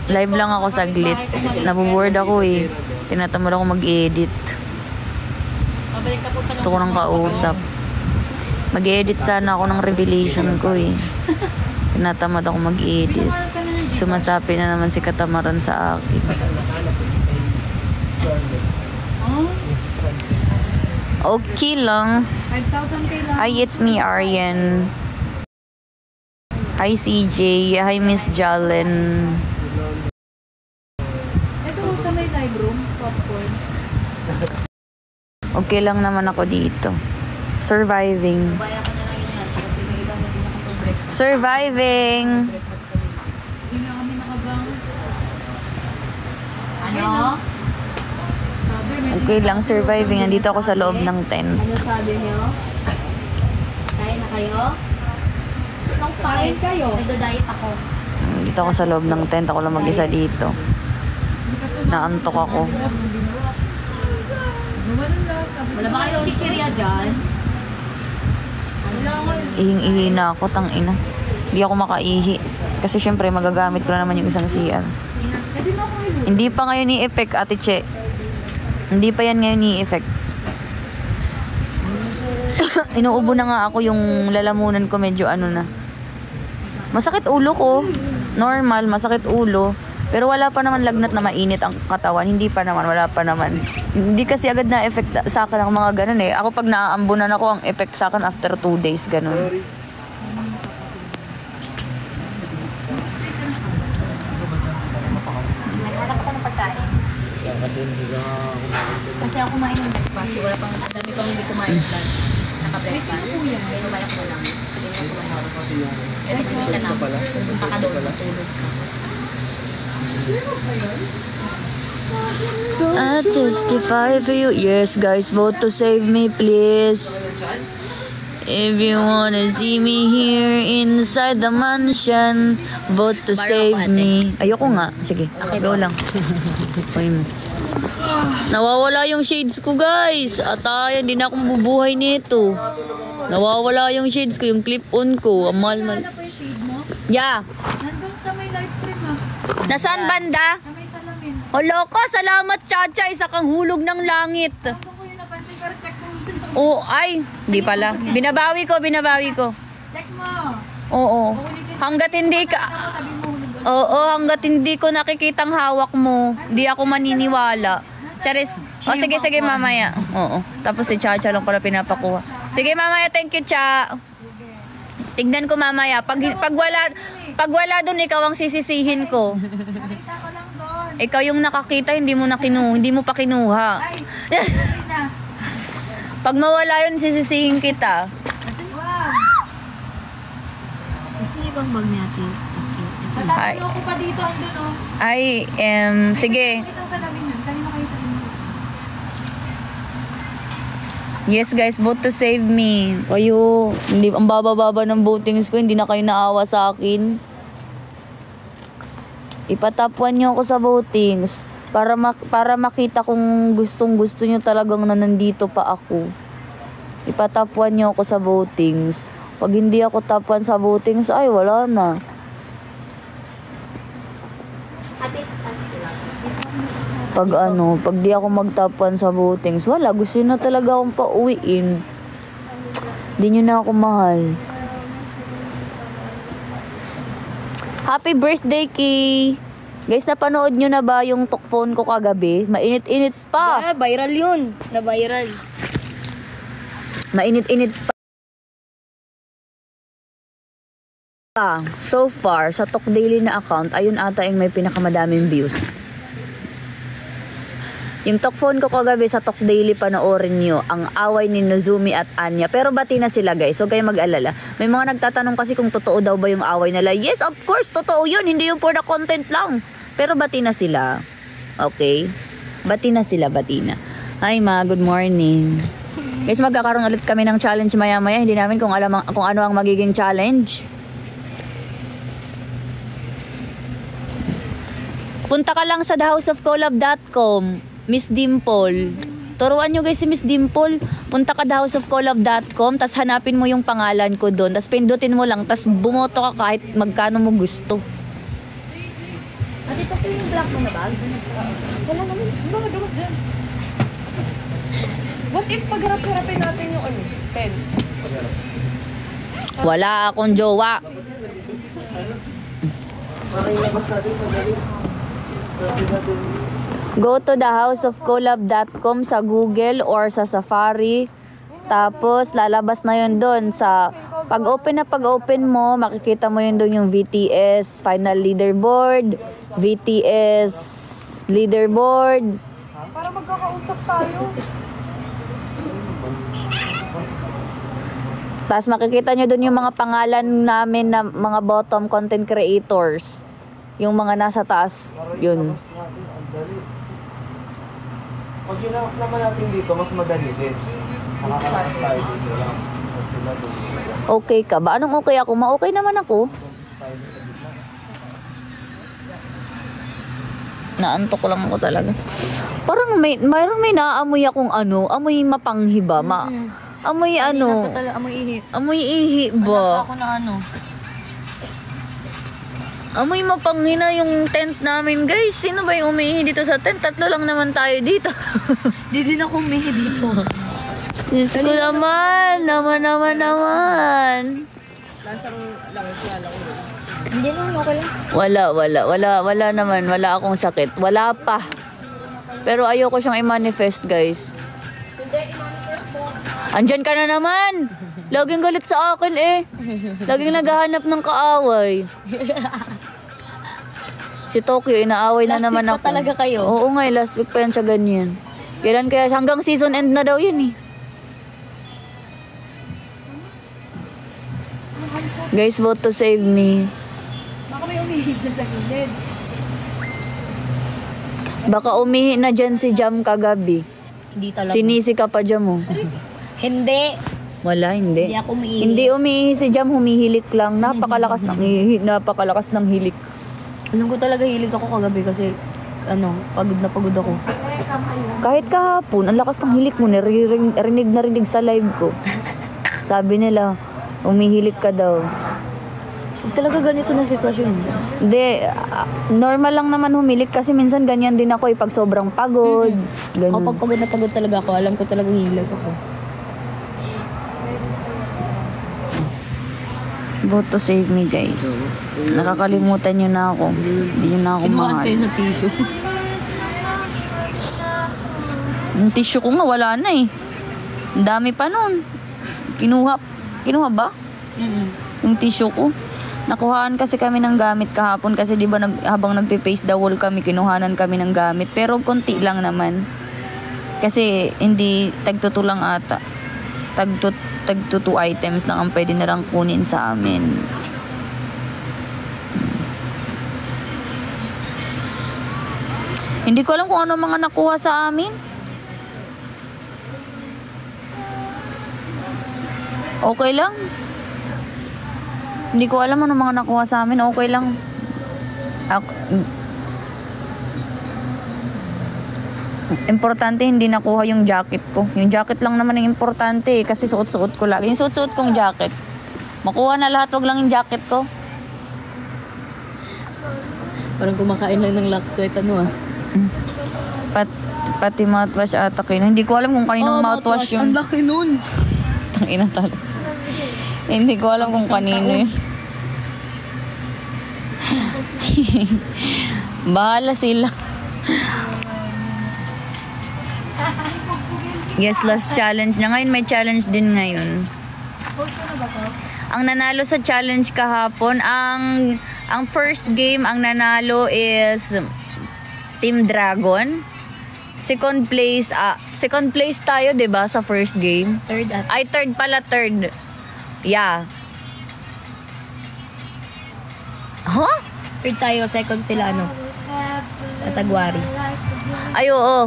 Live lang ako saglit. Nabuboard ako eh. Tinatamad ako mag-edit. Gusto ko nang kausap. Mag-edit sana ako ng revelation ko eh. Tinatamad ako mag-edit. Sumasapi na naman si Katamaran sa akin. Okay lang. Hi, it's me, Aryan. Hi, CJ. Hi, Miss Jalen. Ito sa may live room, popcorn. Okay lang naman ako dito. Surviving. Surviving. Hindi na kami nakabang. Ano? Okay lang, surviving. Nandito ako sa loob ng tent. Ano sabi niyo? Kain na kayo? Kain kayo? Nagda-diet ako. Dito ako sa loob ng tent. Ako lang mag-isa dito. Naantok ako. Wala ba kayong chichirya dyan? Ihing-ihi na ako, tangina. Hindi ako makaihi. Kasi syempre, magagamit ko na naman yung isang CR. Hindi pa ngayon i-effect, Ate Che. Hindi pa yan ngayon i-effect. Inuubo na nga ako yung lalamunan ko, medyo ano na. Masakit ulo ko. Normal, masakit ulo. Pero wala pa naman lagnat na mainit ang katawan. Hindi pa naman, wala pa naman. Hindi kasi agad na effect sa akin ang mga ganun eh. Ako pag naaambunan ako, ang effect sa akin after 2 days, ganun. Naghanap ako ng pagkain. Kasi ako kumain ng breakfast. Wala pang, ang dami pang hindi kumain ng lunch. Saka breakfast. May lumayak mo lang. Sige mo kumain. Ito hindi ka na. Pupunta ka doon. Matulog ka. I testify for you. Yes, guys, vote to save me, please. If you wanna see me here inside the mansion, vote to save me. Ayoko nga. Sige, go lang. Nawawala yung shades ko, guys. Atayan, hindi na akong bubuhay nito. Nawawala yung shades ko, yung clip-on ko. Ang mahal-mahal. Ano pa yung shade mo? Yeah. Nandun sa may live stream ah. Nasaan banda? Sa may salamin. Olo ko, salamat, Chacha. Isa kang hulog ng langit. Nandun ko yung napansin pero check mo. Oh, ay. Di pala. Binabawi ko. Check mo. Oo. Hanggat hindi ka... Sabi mo hulog doon. Oo, hanggat hindi ko nakikitang hawak mo, di ako maniniwala. Charis. O, sige, mamaya. Oo. Tapos si Chacha lang pala pinapakuha. Sige, mamaya. Thank you, Cha. Tignan ko mamaya. Pag wala doon, ikaw ang sisisihin ko. Nakita ko lang doon. Ikaw yung nakakita, hindi mo pa kinuha. Ay, sorry na. Pag mawala yun, sisisihin kita. Wow. Gusto niyo bang bag niya, ate? Tatayo ko pa dito. Andun oh. Ay, sige. Isang salamin yun. Kanina kayo sa inyo. Yes, guys, vote to save me. Kayo, hindi, ang baba-baba ng votings ko, hindi na kayo naawa sa akin. Ipatapuan niyo ako sa votings para makita kung gustong-gusto niyo talagang na nandito pa ako. Ipatapuan niyo ako sa votings. Pag hindi ako tapuan sa votings, ay wala na. Pag di ako magtapuan sa votings, wala, gusto na talaga akong pauwiin. Di nyo na ako mahal. Happy birthday, Key! Guys, napanood nyo na ba yung talk-phone ko kagabi? Mainit-init pa. Viral yun. Na-viral. Mainit-init pa. So far, sa Talk Daily na account, ayun ata yung may pinakamadaming views. Yung talk phone ko kagabi sa Talk Daily, panoorin nyo ang away ni Nozumi at Anya. Pero bati na sila, guys. So kayo mag-alala. May mga nagtatanong kasi kung totoo daw ba yung away nila. Yes, of course, totoo yun. Hindi yung for the content lang. Pero bati na sila. Okay? Bati na sila, bati na. Hi, ma. Good morning. Guys, magkakaroon ulit kami ng challenge maya-maya. Hindi namin kung ano ang magiging challenge. Punta ka lang sa theHouseOfCollab.com. Miss Dimple. Turuan nyo guys si Miss Dimple. Punta ka theHouseOfCollab.com, tas hanapin mo yung pangalan ko doon, tas pindutin mo lang, tas bumoto ka kahit magkano mo gusto. Dito po yung black mo na bag. Wala naman. Ano ba magawa dyan? What if pagharap-harapin natin yung ano? Pen. Wala akong jowa. Go to thehouseofcollab.com sa Google or sa Safari. Tapos, lalabas na yun doon. Sa pag-open mo, makikita mo yun doon yung VTS Final Leaderboard, VTS Leaderboard. Para magkakausap tayo. Tapos makikita nyo doon yung mga pangalan namin na mga bottom content creators. Yung mga nasa taas, yun. Pag ginawak naman natin dito, mas madali din. Nakakalakas tayo dito lang. Okay ka ba? Anong okay ako? Ma-okay naman ako. Naantok lang ako talaga. Parang mayroon may naamoy akong ano, amoy mapanghi ba? Amoy ano? Amoy ihi. Amoy ihi Wala ba? ako na ano. Amoy mapanghi na yung tent namin, guys. Sino ba yung umiihi dito sa tent? Tatlo lang naman tayo dito. Di din ako umihi dito. Diyos ko naman. Naman. Hindi naman okay lang. Wala naman. Wala akong sakit. Wala pa. Pero ayoko siyang i-manifest, guys. Andyan ka na naman. Laging galit sa akin eh. Laging naghahanap ng kaaway. Si Tokyo, inaaway na Last naman week ako. pa talaga kayo? Oo nga, last week pa yan siya ganyan. Kailan kaya? Hanggang season end na daw yun eh. Guys, vote to save me. Baka may umihig na sa gilid. Baka umihi na dyan si Jam kagabi. Hindi talaga. Sinisi ka pa dyan mo. Hindi. Wala, hindi. Hindi ako umiihi. Hindi umiihi si Jam, humihilik lang. Napakalakas ng napakalakas ng hilik. Alam ko talaga hilig ako kagabi kasi pagod na pagod ako. Kahit kahapon, ang lakas ng hilik mo, rinig na rinig sa live ko. Sabi nila, umihilik ka daw. Huwag talaga ganito na sitwasyon. Hindi, normal lang naman humilik kasi minsan ganyan din ako pag sobrang pagod. Ganun. Kapag pagod na pagod talaga ako, alam ko talaga hilig ako. Vote to save me, guys. Nakakalimutan nyo na ako. Hindi nyo na ako Kinuhaan mahal. kayo ng tissue. Yung tissue ko nga, wala na eh. Ang dami pa nun. Kinuha ba? Yung tissue ko. Nakuhaan kasi kami ng gamit kahapon kasi di ba habang nagpe-face the wall kami, kinuhanan kami ng gamit. Pero konti lang naman. Kasi hindi tagtuto lang ata. Tagto 2 items lang ang pwede na lang kunin sa amin. Hindi ko alam kung ano mga nakuha sa amin. Okay lang. Hindi ko alam ano mga nakuha sa amin. Okay lang. Importante hindi nakuha yung jacket ko. Yung jacket lang naman yung importante eh, kasi suot-suot ko lagi. Yung suot-suot kong jacket. Makuha na lahat, wag lang yung jacket ko. Parang kumakain lang ng lakswet Pati mouthwash ata kayo. Hindi ko alam kung kaninong mouthwash yun. Ang laki nun. Tangina talaga. Hindi ko alam kung kanino yun. Bahala sila. Yes, last challenge na. Ngayon may challenge din ngayon. Ang nanalo sa challenge kahapon, ang first game, ang nanalo is Team Dragon. Second place tayo, 'di ba, sa first game? Third at Ay, third pala, third. Yeah. Huh? third tayo, second sila Atagwari. Ay, oo.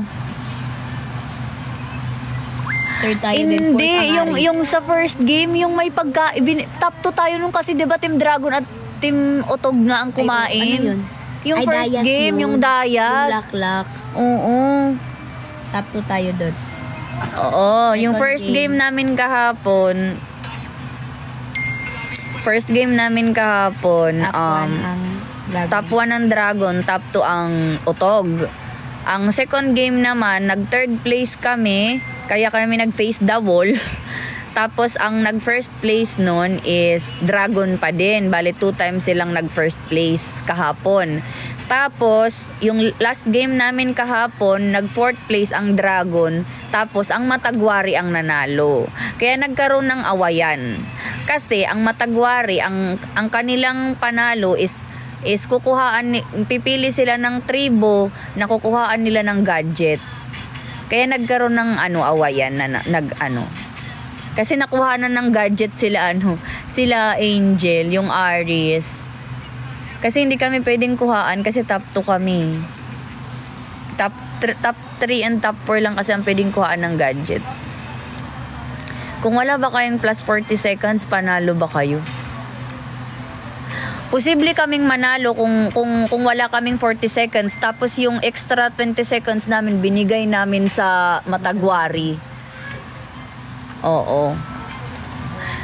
Third tayo din, fourth Hindi, Amaris. yung sa first game, yung may top 2 tayo nung kasi 'di ba Team Dragon at Team Otog nga ang kumain. Ay, ano yun? Yung Ay, first Dayas game, yun. yung Yung Dayas. laklak. Oo. Top 2 tayo doon. Oo, yung Second first game game. namin kahapon. First game namin kahapon, Top 1 ang Top 1 ang Dragon, top 2 ang Utog. Ang second game naman, nag-third place kami, kaya kami nag-face the wall. Tapos ang nag-first place nun is Dragon pa din. Bale 2 times silang nag-first place kahapon. Tapos yung last game namin kahapon, nag-fourth place ang Dragon. Tapos ang Matagwari ang nanalo. Kaya nagkaroon ng awayan. Kasi ang Matagwari, ang kanilang panalo is pipili sila ng tribo na kukuhaan nila ng gadget. Kaya nagkaroon ng awayan na kasi nakuha na ng gadget sila Angel, yung Aries. Kasi hindi kami pwedeng kuhaan kasi top 2 kami. Top 3 and top 4 lang kasi ang pwedeng kuhaan ng gadget. Kung wala ba kayong plus 40 seconds, panalo ba kayo? Posible kaming manalo kung wala kaming 40 seconds. Tapos yung extra 20 seconds namin binigay namin sa Matagwari. Oo.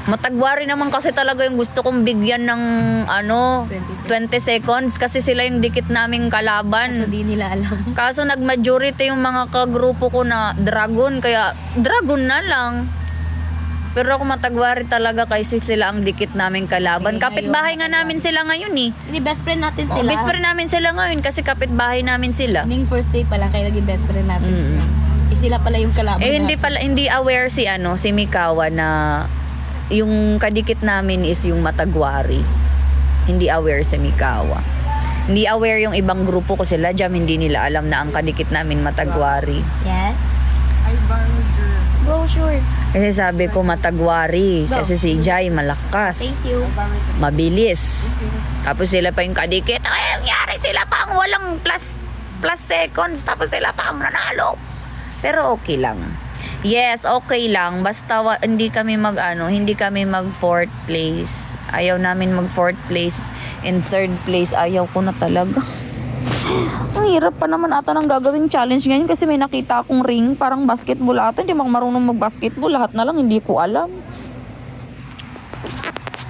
Matagwari naman kasi talaga yung gusto kong bigyan ng 20 seconds kasi sila yung dikit naming kalaban. So di nila alam. Kaso nag-majority yung mga kagrupo ko na Dragon, kaya Dragon na lang. Pero ako Matagwari talaga kasi sila ang dikit naming kalaban. Kapitbahay nga namin sila ngayon eh. Hindi, best friend natin sila. Best friend namin sila ngayon kasi kapitbahay namin sila. Ning first day pala kayo naging best friend natin sila. Sila pala yung kalaban hindi aware si Mikawa na yung kadikit namin is yung Matagwari. Hindi aware si Mikawa. Hindi aware yung ibang grupo ko sila Jam, hindi nila alam na ang kadikit namin Matagwari. Yes. Ay, Barger. Go, sure. Kasi sabi ko Matagwari. Go. Kasi si Jai malakas. Thank you. Mabilis. Tapos sila pa yung kadikit. Ay, nangyari sila pa ang walang plus seconds. Tapos sila pa ang nanalo. Pero okay lang. Yes, okay lang. Basta hindi kami mag 4th place. Ayaw namin mag 4th place. In 3rd place, ayaw ko na talaga. Ang hirap pa naman ata ng gagawing challenge ngayon kasi may nakita akong ring, parang basketball ata. Hindi ako marunong mag-basketball. Lahat na lang, hindi ko alam.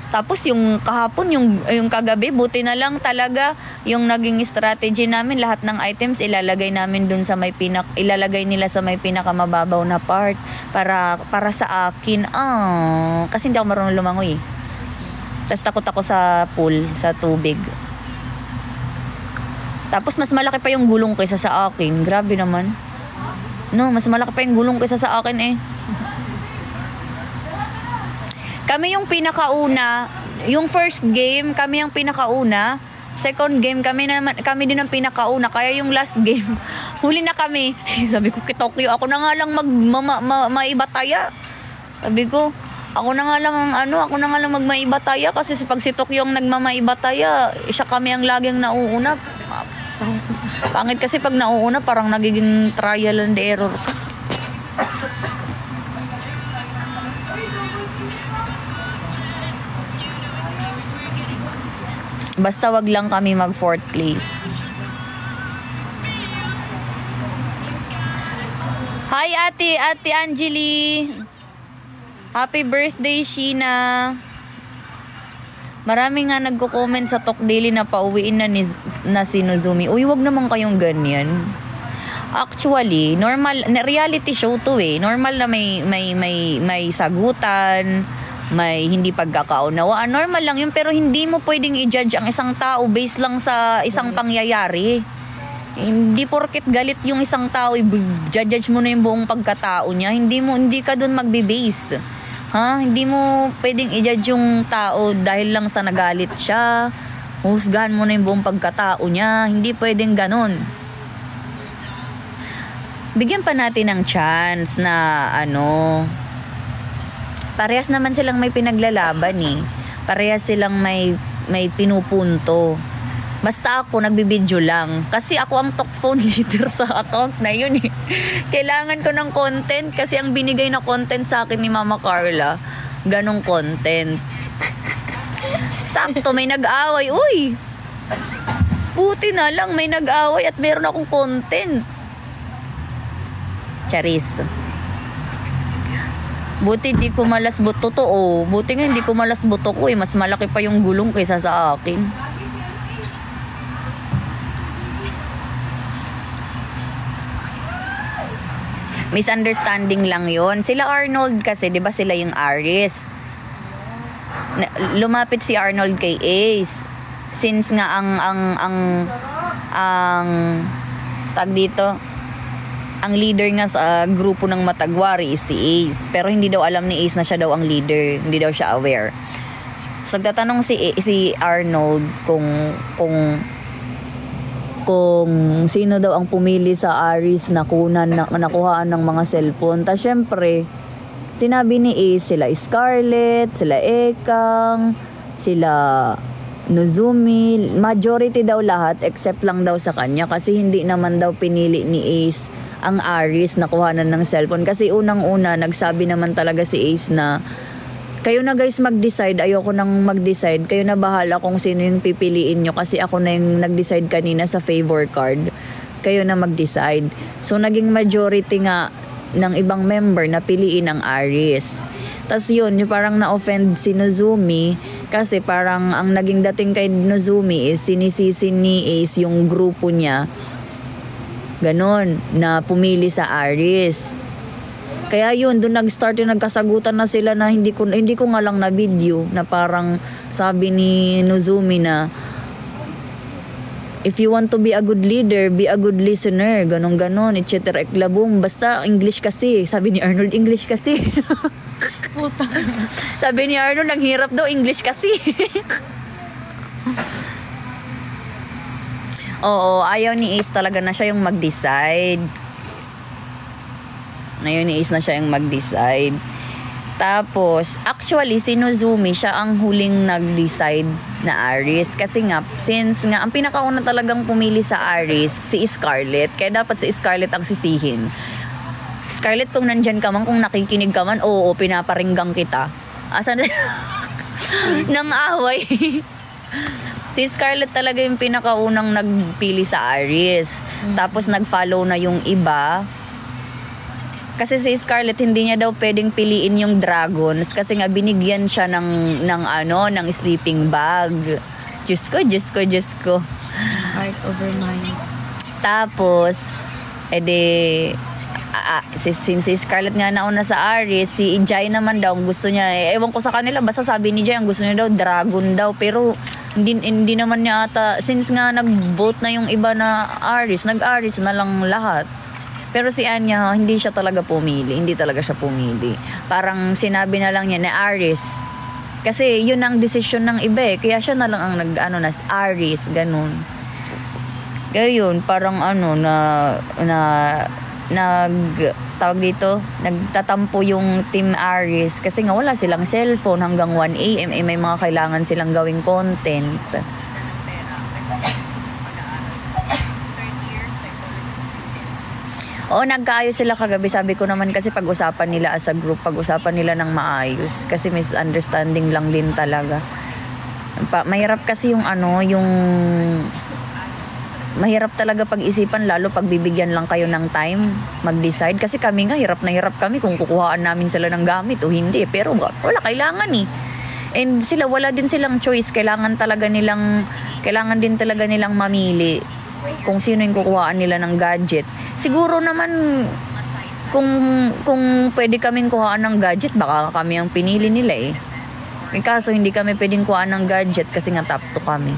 Tapos yung kahapon, yung kagabi, buti na lang talaga yung naging strategy namin, lahat ng items ilalagay namin dun sa ilalagay nila sa may pinakamababaw na part para sa akin. Kasi hindi ako marunong lumangoy. Tapos takot ako sa pool, sa tubig. Tapos mas malaki pa yung gulong kaysa sa akin. Grabe naman. No, mas malaki pa yung gulong kaysa sa akin eh. Kami yung pinakauna, yung first game, kami yung pinakauna. Second game, kami din ang pinakauna. Kaya yung last game, huli na kami. Sabi ko, Tokyo, ako na nga lang maibataya. Sabi ko, ako na nga lang magmaibataya kasi pag si Tokyo ang nagmamaibataya, siya kami ang laging nauuna. Pangit kasi pag nauuna, parang nagiging trial and error ka. Basta wag lang kami mag 4th place. Hi Ate Angeli. Happy birthday Sheena. Marami nga nagko-comment sa Talk Daily na pauwiin na si Nozumi. Uy, wag naman kayong ganyan. Actually, normal na reality show to eh. Normal na may sagutan, may hindi pagkakaunawaan. Normal lang yun, pero hindi mo pwedeng i-judge ang isang tao based lang sa isang pangyayari. Hindi porket galit yung isang tao, i-judge mo na yung buong pagkatao niya. Hindi ka dun magbe-base. Hindi mo pwedeng i-judge yung tao dahil lang sa nagalit siya. Husgahan mo na yung buong pagkatao niya. Hindi pwedeng ganun. Bigyan pa natin ng chance na parehas naman silang may pinaglalaban eh. Parehas silang may pinupunto. Basta ako nagbibideo lang. Kasi ako ang talk phone leader sa account na yun eh. Kailangan ko ng content kasi ang binigay na content sa akin ni Mama Carla, ganong content. Sakto, may nag-away. Uy! Buti na lang may nag-away at meron akong content. Charis. Buti di ko malas buto to. Buti nga hindi ko malas buto ko eh. Mas malaki pa yung gulong kaysa sa akin. Misunderstanding lang yon. Sila Arnold kasi, di ba sila yung Aries? Lumapit si Arnold kay Ace. Since nga ang tag dito, ang leader nga sa grupo ng Matagwari is si Ace. Pero hindi daw alam ni Ace na siya daw ang leader. Hindi daw siya aware. So, nagtatanong si Arnold kung sino daw ang pumili sa Aries na nakuhaan ng mga cellphone. Ta syempre, sinabi ni Ace, sila Scarlett, sila Ekang, sila Nozumi, majority daw lahat except lang daw sa kanya kasi hindi naman daw pinili ni Ace ang Aries na kuhanan ng cellphone. Kasi unang-una, nagsabi naman talaga si Ace na kayo na guys mag-decide, ayoko nang mag-decide. Kayo na bahala kung sino yung pipiliin nyo kasi ako na yung nag-decide kanina sa favor card. Kayo na mag-decide. So, naging majority nga ng ibang member na piliin ang Aries. Tas yun, yung parang na-offend si Nozumi kasi parang ang naging dating kay Nozumi is sinisisi ni Ace yung grupo niya. Ganon, na pumili sa Aries. Kaya yun, doon nag-start yung nagkasagutan na sila na hindi ko nga lang na video na parang sabi ni Nozumi na if you want to be a good leader, be a good listener, ganon, etc. Eklabong, basta English kasi. Sabi ni Arnold, English kasi. Puta. Sabi ni Arnold, ang hirap daw, English kasi. Oo, ayaw ni Ace talaga na siya yung mag-decide. Ngayon ni Ace na siya yung mag-decide. Tapos, actually, si Nozumi, siya ang huling nag-decide na Aries. Kasi nga, since nga, ang pinakauna talagang pumili sa Aries, si Scarlett. Kaya dapat si Scarlett ang sisihin. Scarlett, kung nandyan ka man, kung nakikinig ka man, oo, pinaparinggang kita. Asan nang away. Si Scarlett talaga yung pinakaunang nagpili sa Aries. Tapos, nag-follow na yung iba. Kasi si Scarlett hindi niya daw pwedeng piliin yung dragons kasi nga binigyan siya ng sleeping bag. Diyos ko. Heart over mind. Tapos, since si Scarlett nga nauna sa Aries, si Jai naman daw gusto niya, ewan ko sa kanila, basta sabi ni Jai, ang gusto niya daw, dragon daw. Pero, hindi naman niya ata, since nga nag-vote na yung iba na Aries, nag-Aries na lang lahat. Pero si Anya, hindi siya talaga pumili. Hindi talaga siya pumili. Parang sinabi na lang niya na Aries. Kasi yun ang desisyon ng iba eh. Kaya siya na lang ang Aries, ganun. Kaya yun, parang tawag dito, nagtatampo yung Team Aries. Kasi nga wala silang cellphone hanggang 1 AM. May mga kailangan silang gawing content. Oo, nagkaayos sila kagabi. Sabi ko naman kasi pag-usapan nila as a group, pag-usapan nila ng maayos. Kasi misunderstanding lang din talaga. Mahirap kasi mahirap talaga pag-isipan, lalo pag bibigyan lang kayo ng time mag-decide. Kasi kami nga, hirap na hirap kami kung kukuhaan namin sila ng gamit o hindi. Pero wala, kailangan eh. And sila, wala din silang choice. Kailangan din talaga nilang mamili kung sino yung kukuhaan nila ng gadget. Siguro naman kung pwede kaming kuhaan ng gadget, baka kami ang pinili nila eh. Kaso hindi kami pwedeng kuhaan ng gadget kasi nga top 2 kami.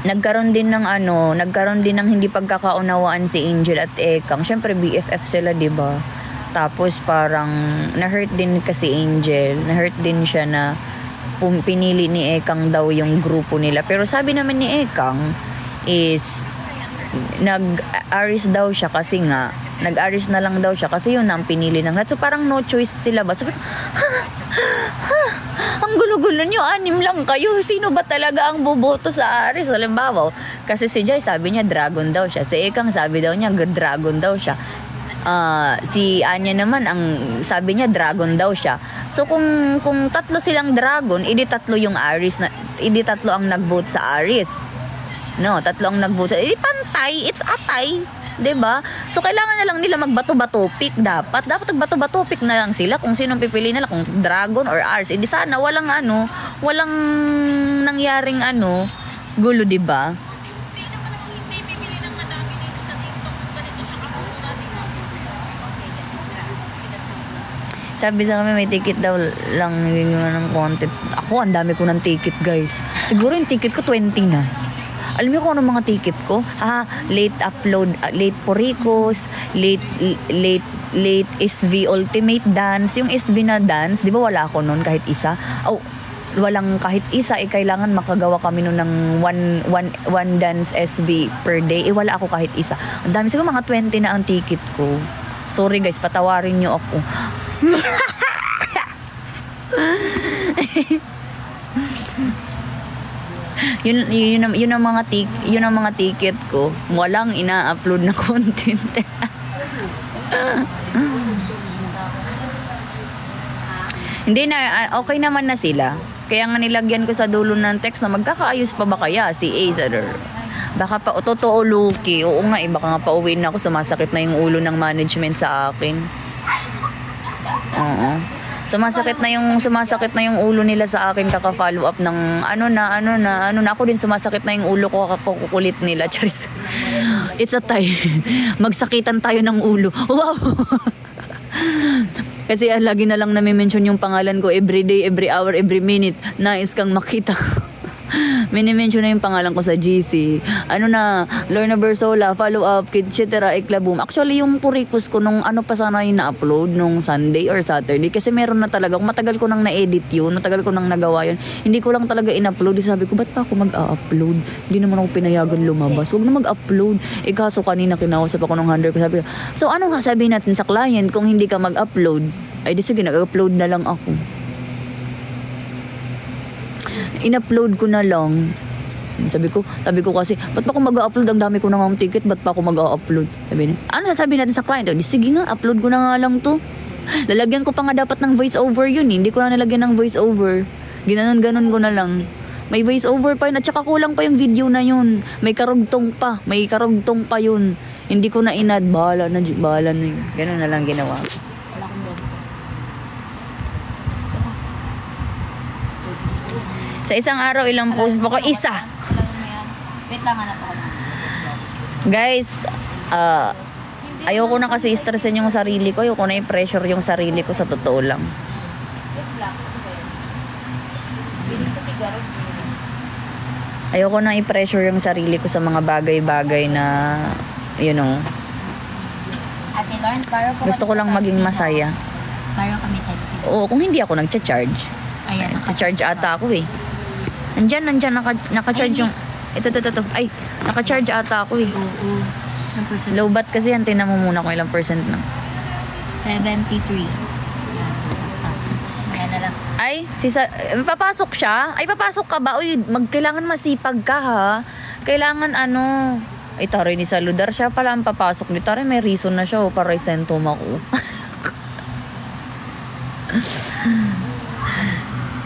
Nagkaroon din ng hindi pagkakaunawaan si Angel at Ekang. Syempre BFF sila, 'di ba? Tapos parang na-hurt din kasi Angel. Na-hurt din siya na pinili ni Ekang daw yung grupo nila. Pero sabi naman ni Ekang is nag-Aries daw siya kasi nga nag-Aries na lang daw siya kasi yun ang pinili ng lahat. So parang no choice sila ba? Sabi ko, ang gulo-gulo nyo, 6 lang kayo. Sino ba talaga ang boboto sa Aries? Halimbawa, kasi si Jai sabi niya dragon daw siya. Si Ekang sabi daw niya dragon daw siya. Si Anya naman ang sabi niya dragon daw siya. So kung 3 silang dragon, edi 3 yung Aries na, edi 3 ang nag-vote sa Aries. No, 3 ang nag-vote sa, edi pantay, it's atay, 'di ba? So kailangan na lang nila magbato-bato pick dapat magbato-bato pick na lang sila kung sinong pipili nila, kung dragon or Aries. Edi sana walang walang nangyaring gulo, di ba? Sino pa namang hindi bibili ng madami dito sa TikTok kung ganito siya kamura, di ba? Sabi sa kami, may ticket daw lang ng content. Ako, ang dami ko ng ticket, guys. Siguro yung ticket ko 20 na. Alam niyo kung ano mga ticket ko? Late upload, late Poricos, late SV Ultimate Dance. Yung SV na dance, di ba wala ako nun kahit isa? Walang kahit isa, kailangan makagawa kami nun ng one dance SV per day. Wala ako kahit isa. Ang dami, siguro mga 20 na ang ticket ko. Sorry guys, patawarin niyo ako. yun ang mga ticket ko. Walang ina-upload na content. Hindi na, okay naman na sila. Kaya nga nilagyan ko sa dulo ng text na magkakaayos pa ba kaya si Acer? Baka pa, totoo Luki. Oo nga, baka nga pauwi na ako, sumasakit na yung ulo ng management sa akin. Oo. Sumasakit na yung ulo nila sa akin kaka-follow up ng ako din sumasakit na yung ulo ko kakakukulit nila. Charis. It's a time. Magsakitan tayo ng ulo. Wow. Kasi lagi na lang nami-mention yung pangalan ko every day, every hour, every minute. Nais kang makita. Mini-mention na yung pangalan ko sa GC. Lorna Bersola, follow up, etc. Eklaboom. Actually, yung Poricos ko nung pa sana yung na-upload nung Sunday or Saturday. Kasi meron na talaga. Matagal ko nang na-edit yun. Matagal ko nang nagawa yun. Hindi ko lang talaga in-upload. Sabi ko, ba't pa ako mag-upload? Hindi naman ako pinayagan lumabas. Huwag na mag-upload. Kaso kanina kinausap ako ng handler ko. Sabi ko, so ano nga sabihin natin sa client kung hindi ka mag-upload? Ay di sige, nag-upload na lang ako. In-upload ko na lang. Sabi ko kasi, ba't pa ako mag-upload? Ang dami ko na ng ticket, ba't pa ako mag-upload? Sabi niya, ano sasabihin natin sa client? Di, sige nga, upload ko na nga lang to. Lalagyan ko pa nga dapat ng voice over yun. Hindi ko na nalagyan ng voice over. Ginanon-ganon ko na lang. May voice over pa yun. At saka kulang pa yung video na yun. May karugtong pa yun. Hindi ko na inad. Bahala na yun. Ganun na lang ginawa ko. Sa isang araw, ilang post ba ko? Isa. Wait lang, hanap ako. Guys, ayoko na kasi stressin yung sarili ko. Ayoko na i-pressure yung sarili ko sa totoo lang. Wait lang. Biling ko si Jared. Ayoko na i-pressure yung sarili ko sa mga bagay-bagay na, Ate Lauren, gusto ko lang maging masaya. Para kami type C. Oo, kung hindi ako nagcha-charge. Ayan, nagcha-charge ata ako eh. Nandyan, naka-charge yung... Ito. Ay, naka-charge ata ako eh. Oo. Ilang percent? Low bat kasi yan. Tingnan mo muna kung ilang percent na. 73. Ayan na lang. Ay, papasok siya? Ay, papasok ka ba? Uy, kailangan masipag ka ha. Kailangan Ay, taray ni Saludar. Siya pala ang papasok ni taray. May reason na siya para isentom ako.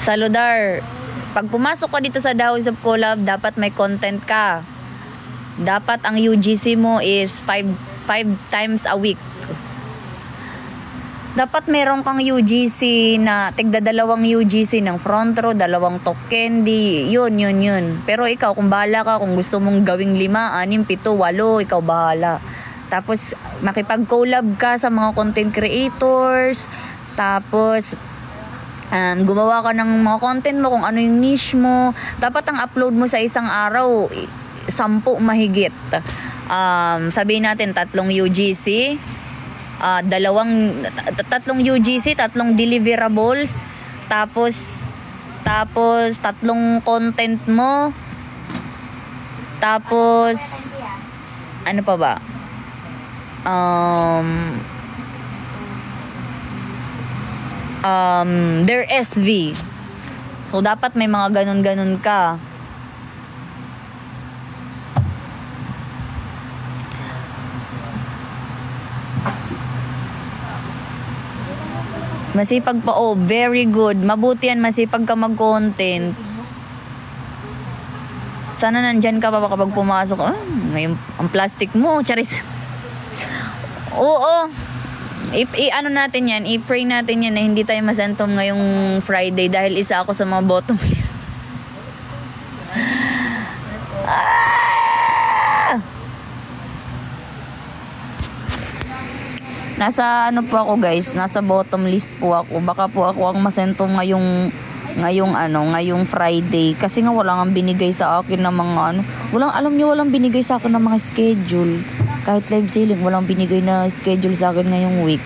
Saludar, pag pumasok ka dito sa House of Collab, dapat may content ka. Dapat ang UGC mo is 5 times a week. Dapat meron kang UGC na tigda 2 UGC ng front row, 2 talk candy. Yun. Pero ikaw, kung bahala ka, kung gusto mong gawing 5, 6, 7, 8, ikaw bahala. Tapos, makipag-collab ka sa mga content creators. Tapos, gumawa ka ng mga content mo, kung ano yung niche mo. Dapat ang upload mo sa isang araw, 10 mahigit. Sabihin natin, 3 UGC, 3 UGC, 3 deliverables, tapos 3 content mo, tapos, ano pa ba? Their SV. So, dapat may mga ganun-ganun ka. Masipag pa, very good. Mabuti yan, masipag ka mag-content. Sana nandyan ka pa kapag pumasok. Ngayon, ang plastic mo, charis. Oo. Ano natin yan, i-pray natin yan na hindi tayo masentom ngayong Friday dahil isa ako sa mga bottom list. Nasa ano po ako guys, nasa bottom list po ako. Baka po ako ang masentom ngayong Friday kasi nga wala nang binigay sa akin ng mga walang binigay sa akin ng mga schedule. Kahit live selling, walang binigay na schedule sa akin ngayong week.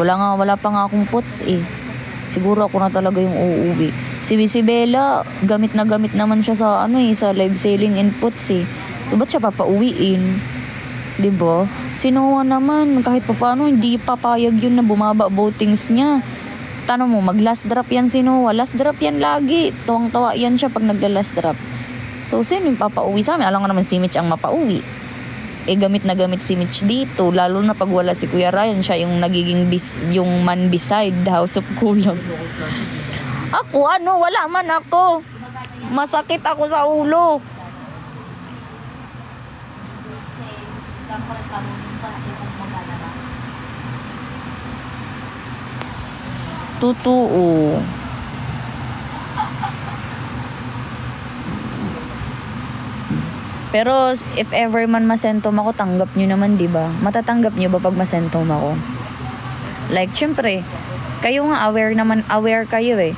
Wala pa nga akong puts eh. Siguro ako na talaga yung uuwi. Si Bella, gamit naman siya sa sa live selling and puts eh. So ba't siya papauwiin? 'Di ba? Si Noah naman, kahit paano hindi papayag yun na bumaba votings niya. Tanong mo, mag-last drop yan si Noah. Last drop yan lagi. Tuwang-tawa yan siya pag nagla-last drop. So, sino yung papauwi sa amin? Alam nga naman si Mitch ang mapauwi. Gamit si Mitch dito. Lalo na pag wala si Kuya Ryan, siya yung nagiging yung man beside the House of Kulam. Ako, wala man ako. Masakit ako sa ulo. Totoo. Pero if ever man masentom ako, tanggap nyo naman, diba? Matatanggap nyo ba pag masentom ako? Like, syempre, kayo nga aware kayo eh.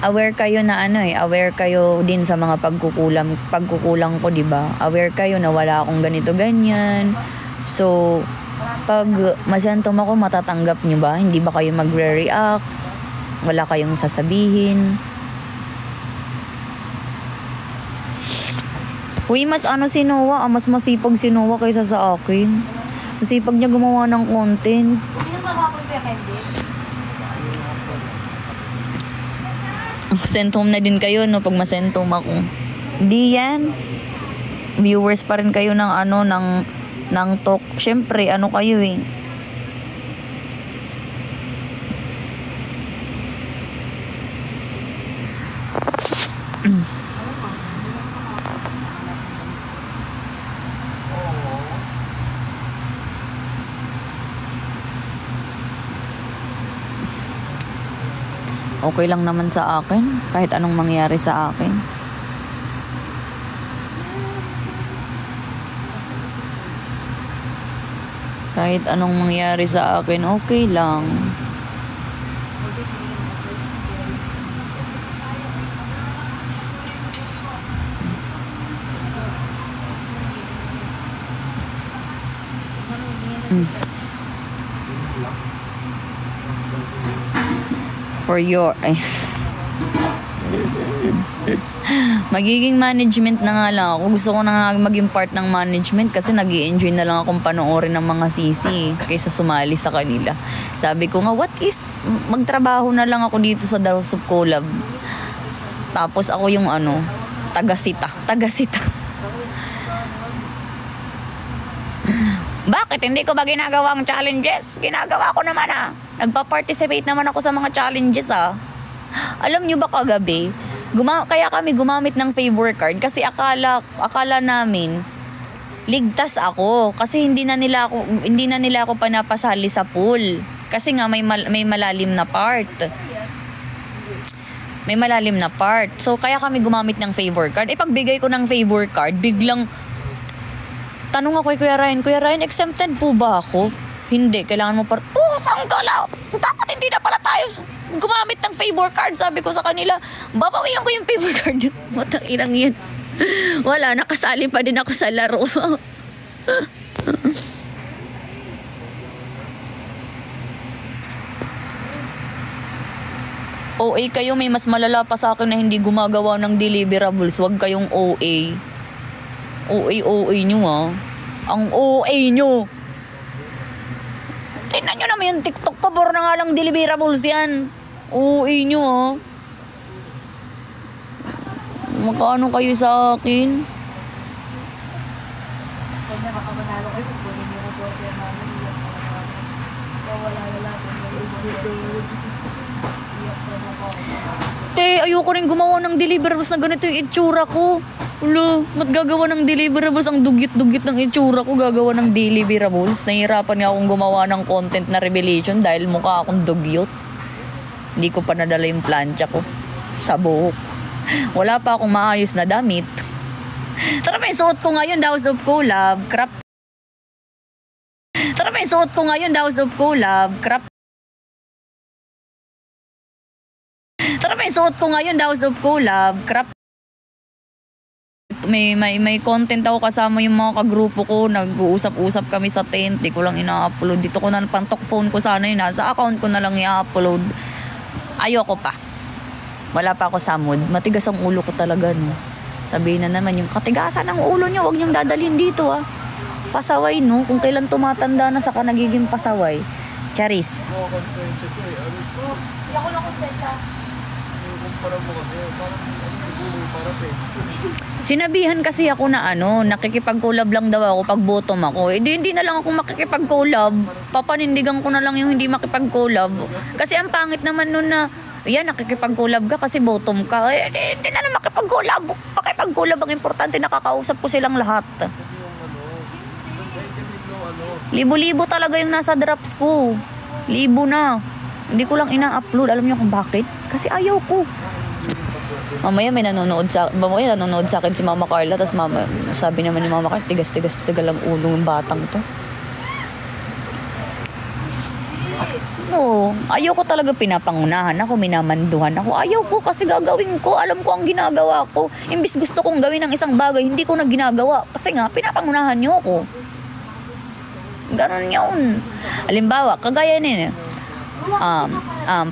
Aware kayo na aware kayo din sa mga pagkukulang ko, diba? Aware kayo na wala akong ganito, ganyan. So, pag masentom ako, matatanggap nyo ba? Hindi ba kayo magre-react? Wala kayong sasabihin? Uy, mas si Noah, mas masipag si Noah kaysa sa akin. Masipag niya gumawa ng content. Sentom na din kayo, no, pag masentom ako. Hindi yan. Viewers pa rin kayo ng talk. Syempre, kayo eh. Okay lang naman sa akin, kahit anong mangyari sa akin. Kahit anong mangyari sa akin, okay lang. For your magiging management na nga lang ako. Gusto ko na nga maging part ng management kasi nag-i-enjoy na lang akong panoorin ng mga sisi kaysa sumali sa kanila. Sabi ko nga, what if magtrabaho na lang ako dito sa House of Collab, tapos ako yung taga-sita. Bakit hindi ko ba ginagawa ang challenges? Ginagawa ko naman Nagpa-participate naman ako sa mga challenges Alam nyo ba kagabi? Kaya kami gumamit ng favor card kasi akala namin ligtas ako kasi hindi na nila ako panapasali sa pool kasi nga may malalim na part. May malalim na part. So kaya kami gumamit ng favor card. Pagbigay ko ng favor card, biglang tanong ako kay Kuya Ryan, exempted po ba ako? Hindi, kailangan mo tanggal dapat hindi na pala tayo gumamit ng favor card. Sabi ko sa kanila, babawian ko yung favor card. Matang inang yan. Wala, nakasali pa din ako sa laro. OA kayo, may mas malala pa sa akin na hindi gumagawa ng deliverables. Huwag kayong OA. OA nyo Ang OA nyo. Tingnan nyo naman yung TikTok ko. Puro na nga lang deliverables yan. OA nyo Magkano kayo sa akin? Ayoko rin gumawa ng deliverables na ganito yung itsura ko. Ulo, mat gagawa ng deliverables? Ang dugit-dugit ng itsura ko, gagawa ng deliverables. Nahihirapan nga akong gumawa ng content na revelation dahil mukha akong dugyot. Hindi ko pa nadala yung plancha ko sa buhok. Wala pa akong maayos na damit. Tara, may suot ko ngayon, House of Collab, crap. Tara, may suot ko ngayon, House of Collab, crap. Tara, may suot ko ngayon, House of Collab, crap. May content ako kasama yung mga kagrupo ko. Nag-uusap-usap kami sa tent. Di ko lang ina-upload. Dito ko na pantok phone ko sana yun. Sa account ko na lang i-upload. Ayoko pa. Wala pa ako sa mood. Matigas ang ulo ko talaga, no. Sabihin na naman yung katigasan ng ulo niya. Huwag niyong dadalhin dito, ah. Pasaway, no. Kung kailan tumatanda na saka nagiging pasaway. Charis. Hindi ako nakontenta. Sinabihan kasi ako na nakikipag-collab lang daw ako pag bottom ako. Hindi na lang ako makikipag-collab. Papanindigan ko na lang yung hindi makipag-collab. Kasi ang pangit naman nun na, yan, nakikipag-collab ka kasi bottom ka. Hindi na lang makipag-collab. Makipag-collab ang importante, nakakausap ko silang lahat. Libo-libo talaga yung nasa drops ko. Libo na. Hindi ko lang ina-upload. Alam niyo kung bakit? Kasi ayaw ko. Mamaya may nanonood sa akin si Mama Carla, tapos sabi naman ni Mama Carla, tigas lang ulo ng batang to. Oo, ayaw ko talaga pinapangunahan ako, minamanduhan ako. Ayaw ko kasi gagawin ko, alam ko ang ginagawa ko. Imbis gusto kong gawin ng isang bagay, hindi ko na ginagawa. Kasi nga, pinapangunahan niyo ako. Ganon yun. Halimbawa, kagaya nila.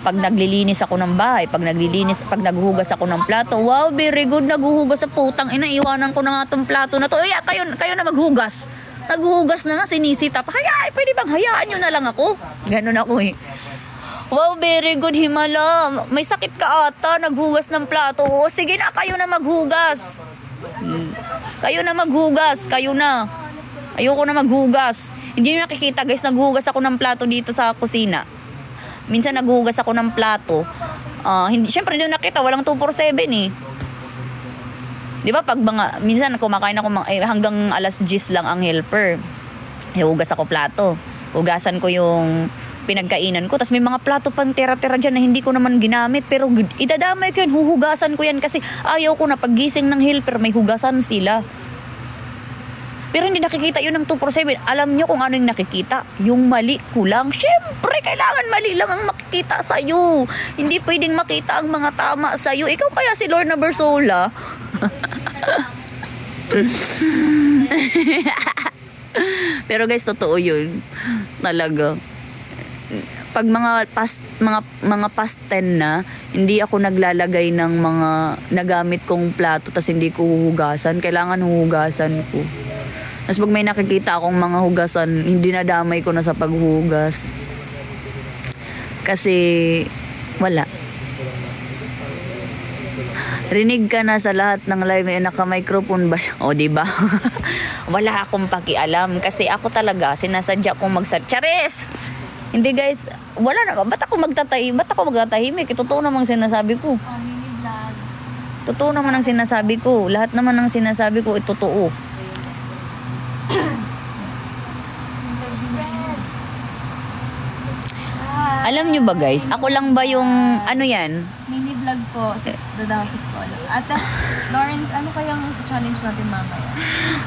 Pag naglilinis ako ng bahay, pag naghuhugas ako ng plato, wow, very good, naghuhugas sa putang ina, iwanan ko na nga tong plato na to. Kayo na maghugas. Naghuhugas na nga, sinisita pa. Pwede bang hayaan nyo na lang ako? Ganon ako eh. Wow, very good, Himala. May sakit ka ata, naghugas ng plato. O, sige na, kayo na maghugas. Kayo na maghugas, kayo na. Ayoko na maghugas. Hindi nyo nakikita guys, naghuhugas ako ng plato dito sa kusina. Minsan naghuhugas ako ng plato. Siyempre hindi nakita, walang 247 eh. Di ba pag minsan kumakain ako hanggang alas 10 lang ang helper. Hugas ako plato. Hugasan ko yung pinagkainan ko. Tapos may mga plato pang tira-tira dyan na hindi ko naman ginamit. Pero idadamay ko yan, huhugasan ko yan. Kasi ayaw ko na paggising ng helper, may hugasan sila. Pero hindi nakikita yun ng 247. Alam nyo kung ano yung nakikita? Yung mali ko lang. Siyempre, kailangan mali lang ang makikita sa'yo. Hindi pwedeng makita ang mga tama sa'yo. Ikaw kaya si Lorna Bersola? Pero guys, totoo yun. Talaga. Pag mga past 10 na, hindi ako naglalagay ng mga nagamit kong plato tas hindi ko huhugasan. Kailangan huhugasan ko. Tapos pag may nakikita akong mga hugasan, hindi nadamay ko na sa paghugas. Kasi wala. Rinig ka na sa lahat ng live, naka-microphone ba? O, diba? Wala akong pakialam. Kasi ako talaga, sinasadya kong Charis! Hindi guys, wala na. Ba't ako magtatahimik? Totoo namang sinasabi ko. Mini vlog. Totoo naman ang sinasabi ko. Lahat naman ang sinasabi ko, totoo. Alam nyo ba guys, ako lang ba yung, yan? Mini vlog po, dadawsit ko lang. Ate, Lawrence, ano kayang challenge natin mamaya?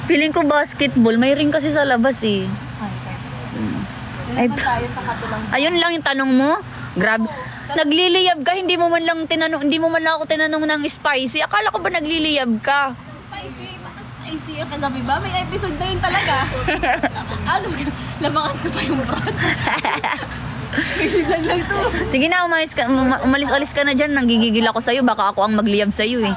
Feeling ko basketball, may ring kasi sa labas eh. Ay, tayo sa katulang. Ayun lang yung tanong mo? Grabe. Nagliliyab ka, hindi mo man lang ako tinanong ng spicy. Akala ko ba nagliliyab ka? Spicy, baka spicy yung kagabi ba? May episode na yun talaga. Lamangan ko pa yung brot. Lang to. Sige na, umalis ka na dyan. Nanggigigil ako sa'yo. Baka ako ang magliyab sa'yo eh.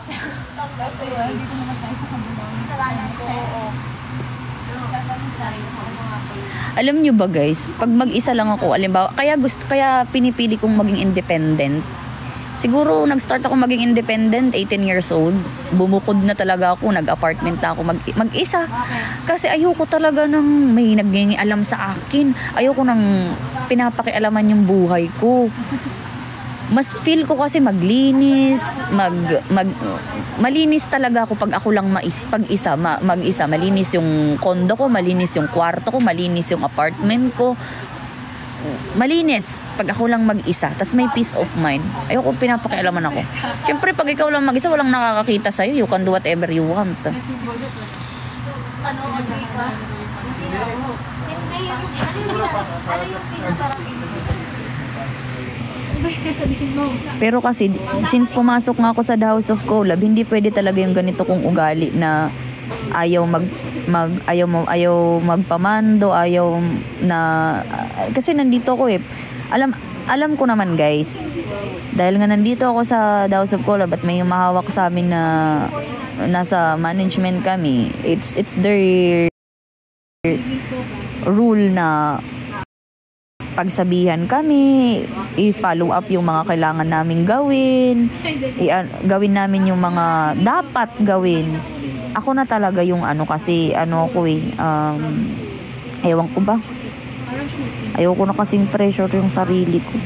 Alam nyo ba guys, pag mag-isa lang ako, alimbawa, kaya pinipili kong maging independent. Siguro nag-start ako maging independent 18 years old. Bumukod na talaga ako, nag-apartment na ako mag-isa. Kasi ayoko talaga ng may nagngingialam sa akin. Ayoko nang pinapakialaman yung buhay ko. mas feel ko kasi maglinis, malinis talaga ako pag ako lang mag-isa. Malinis yung kondo ko, malinis yung kwarto ko, malinis yung apartment ko. Malinis pag ako lang mag-isa. Tas may peace of mind. Ayoko pinapakialaman ako. Siyempre pag ikaw lang mag-isa, walang nakakakita sa'yo. You can do whatever you want. Ano, agree ka? Hindi yung, ano yung pinasarap? Pero kasi since pumasok nga ako sa The House of Collab, hindi pwede talaga yung ganito kong ugali na ayaw magpamando, ayaw na kasi nandito ako eh. Alam ko naman guys. Dahil nga nandito ako sa The House of Collab at may humahawak sa amin na nasa management kami. It's their rule na pagsabihan kami, i-follow up yung mga kailangan naming gawin, gawin namin yung mga dapat gawin. Ako na talaga yung kasi ako ewan ko ba? Ayoko na kasing pressure yung sarili ko.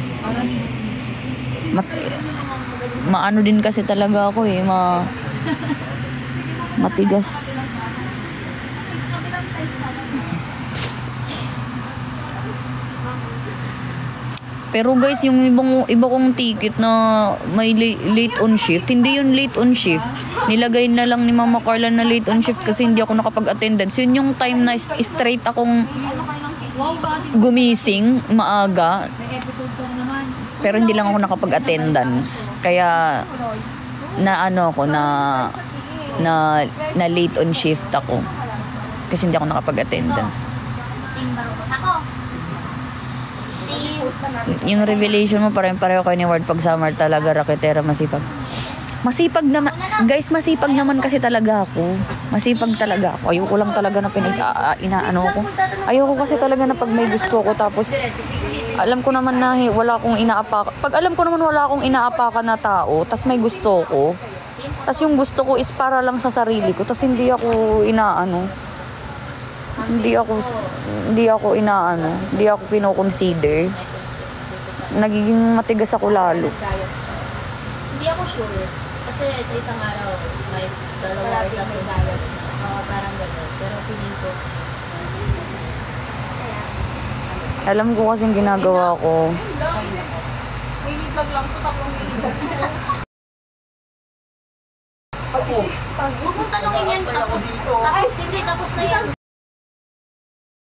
Maano din kasi talaga ako matigas. Pero guys, yung iba kong ticket na may late on shift, hindi yun late on shift. Nilagay na lang ni Mama Carla na late on shift kasi hindi ako nakapag-attendance. Yun yung time na straight akong gumising maaga. Pero hindi lang ako nakapag-attendance. Kaya na late on shift ako. Kasi hindi ako nakapag-attendance. Yung revelation mo pareho kayo ni Ward pag summer talaga, raketera, masipag. Masipag naman, guys, masipag naman kasi talaga ako. Masipag talaga ako. Ayoko lang talaga na inaano ko. Ayoko kasi talaga na pag may gusto ko tapos alam ko naman na wala akong inaapakan. Pag alam ko naman wala akong inaapakan na tao, tapos may gusto ko. Tapos yung gusto ko is para lang sa sarili ko. Tapos hindi ako kino-consider. Nagiging matigas ako lalo. Hindi ako sure. Kasi sa isang araw, may 2 or 3 dials. Parang gano'n. Pero feeling ko, Alam ko kasing ginagawa ko. Minibag lang to, 3 minibag. huwag mong tanongin yan. Tapos na yan.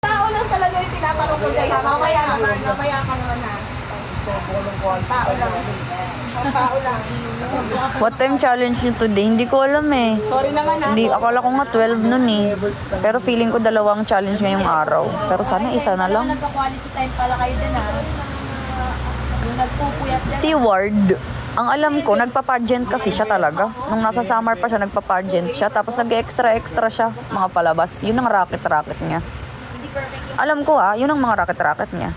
Tao lang talaga yung tinatanong ko dyan. Mamaya ka naman ha. Tao lang. What time challenge nyo today? Hindi ko alam eh. Sorry naman ha. Hindi, akala ko nga 12 nun eh. Pero feeling ko 2 challenge ngayong araw. Pero sana isa na lang. Nagka-quality time pala kayo din ha. Yung nagpupuyat yan. Si Ward, ang alam ko, nagpa-pageant kasi siya talaga. Nung nasa summer pa siya, nagpa-pageant siya. Tapos nag-extra siya, mga palabas. Yun ang racket-racket niya. Alam ko yun ang mga racket-racket niya.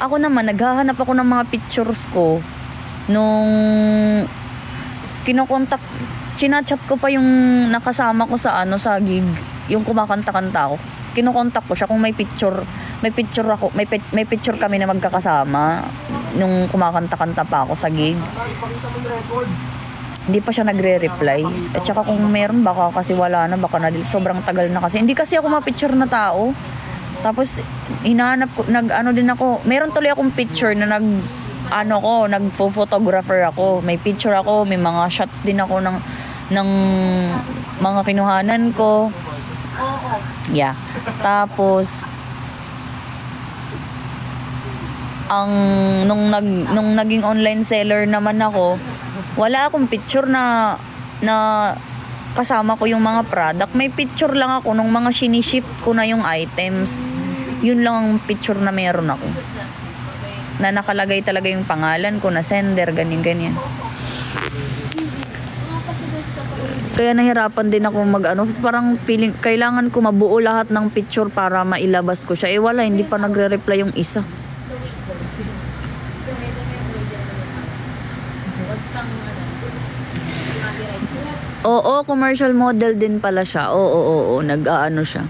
Ako naman, naghahanap ako ng mga pictures ko nung sinachat ko pa yung nakasama ko sa sa gig, yung kumakanta-kanta ko. Kinokontak ko siya kung may picture ako, may picture kami na magkakasama nung kumakanta-kanta pa ako sa gig. Hindi pa siya nagre-reply. At saka kung meron, baka kasi wala na, baka sobrang tagal na kasi. Hindi kasi ako ma-picture na tao. Tapos hinahanap ko, din ako. Meron tuloy akong picture na nagfo-photographer ako. May picture ako, may mga shots din ako ng mga kinuhanan ko. Yeah. Tapos nung naging online seller naman ako, wala akong picture na kasama ko yung mga product. May picture lang ako nung mga siniship ko na yung items. Yun lang ang picture na meron ako. Na nakalagay talaga yung pangalan ko na sender, ganyan. Kaya nahirapan din ako parang feeling, kailangan ko mabuo lahat ng picture para mailabas ko siya. Wala, hindi pa nagre-reply yung isa. Oo, commercial model din pala siya. Oo, nag-aano siya.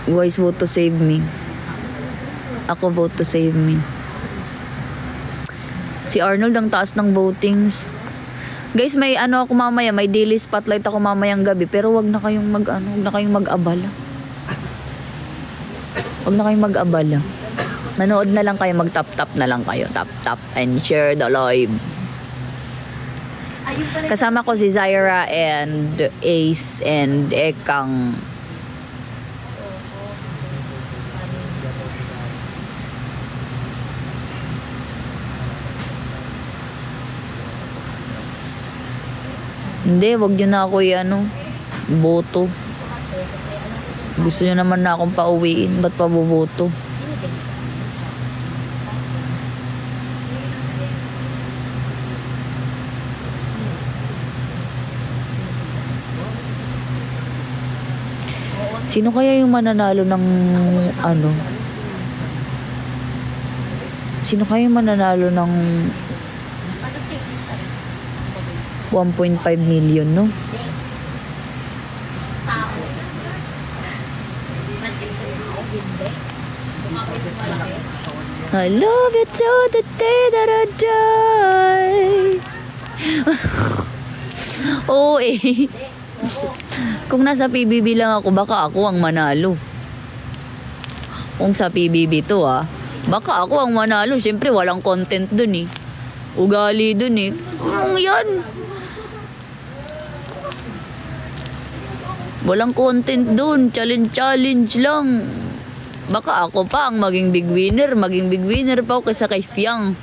Wise vote to save me. Ako vote to save me. Si Arnold ang taas ng votings. Guys, may ano ako mamaya, may daily spotlight ako mamayang gabi, pero wag na kayong wag na kayong mag-abala. Wag na kayong mag-abala. Manood na lang kayo, mag-tap-tap na lang kayo. Tap-tap and share the live. Kasama ko si Zaira and Ace and Ekang. Hindi, wag nyo na ako boto. Gusto nyo naman na akong pauwiin. Ba't pa boboto? Sino kaya yung mananalo ng Sino kaya yung mananalo ng 1.5 million, no? I love you till the day that I die. Oo eh. Kung nasa PBB lang ako, baka ako ang manalo. Kung sa PBB to baka ako ang manalo. Siyempre walang content dun eh. Ugali dun eh. Anong yan? Walang content dun. Challenge lang. Baka ako pa ang maging big winner. Maging big winner pa ako kaysa kay Fiang.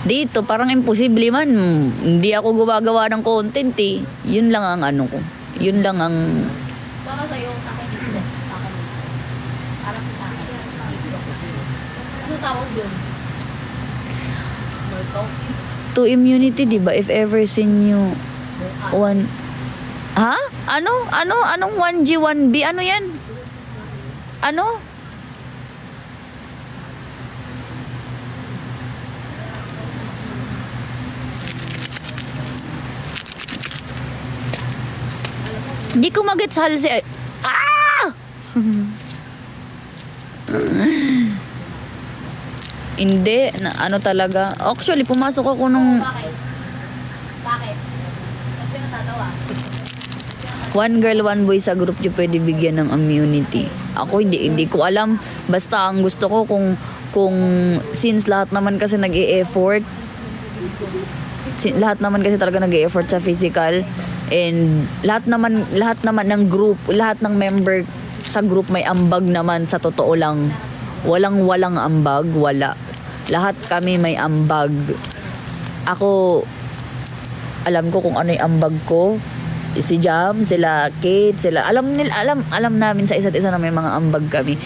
Dito, parang imposible man. Hindi ako gumagawa ng content eh. Yun lang ang ko. Yun lang ang... Para sa'yo, sa akin dito. Sa akin dito. Parang sa akin. Ano tawag doon? To immunity, diba? If ever seen you one... Ha? Anong 1G, 1B? Ano yan? Ano? Hindi ko magets halsi. Hindi, talaga. Actually, pumasok ako nung... Bakit? Ba't ka natatawa? One girl, one boy sa group yung pwede bigyan ng immunity. Ako hindi ko alam. Basta ang gusto ko kung since lahat naman kasi nag-e-effort, lahat naman kasi talaga nag-e-effort sa physical, and lahat naman ng group, lahat ng member sa group may ambag naman, sa totoo lang. Walang ambag, wala. Lahat kami may ambag. Ako, alam ko kung ano yung ambag ko. Si Jam, sila Kate, sila alam namin sa isa't isa na may mga ambag kami.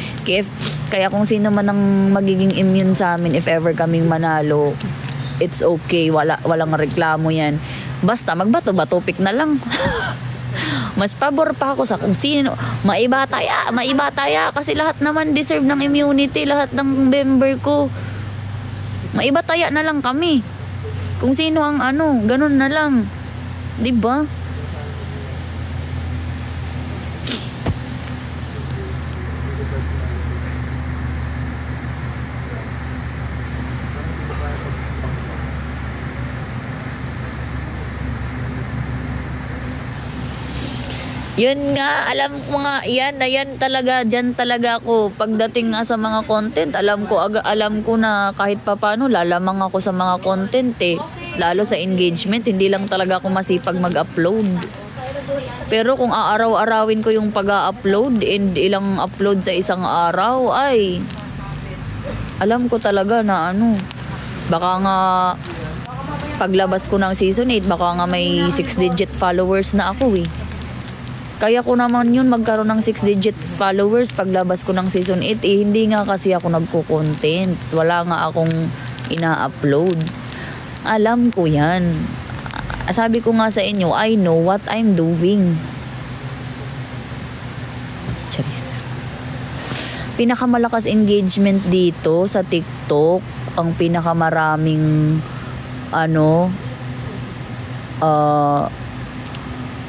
Kaya kung sino man ang magiging immune sa amin if ever kaming manalo, it's okay, walang reklamo yan. Basta magbato-bato pick na lang. Mas pabor pa ako sa kung sino maiba taya kasi lahat naman deserve ng immunity, lahat ng member ko. Maiba taya na lang kami. Kung sino ang ganun na lang. 'Di ba? Yun nga, alam ko nga, yan talaga, dyan talaga ako. Pagdating nga sa mga content, alam ko na kahit papano, lalamang ako sa mga content eh. Lalo sa engagement, hindi lang talaga ako masipag mag-upload. Pero kung aaraw-arawin ko yung pag-upload and ilang upload sa isang araw, ay, alam ko talaga na baka nga, paglabas ko ng season 8, baka nga may 6-digit followers na ako eh. Kaya ko naman yun magkaroon ng 6-digit followers paglabas ko ng season 8 eh, hindi nga kasi ako nagko-content, wala nga akong ina-upload. Alam ko yan. Sabi ko nga sa inyo, I know what I'm doing. Charis. Pinakamalakas engagement dito sa TikTok, ang pinakamaraming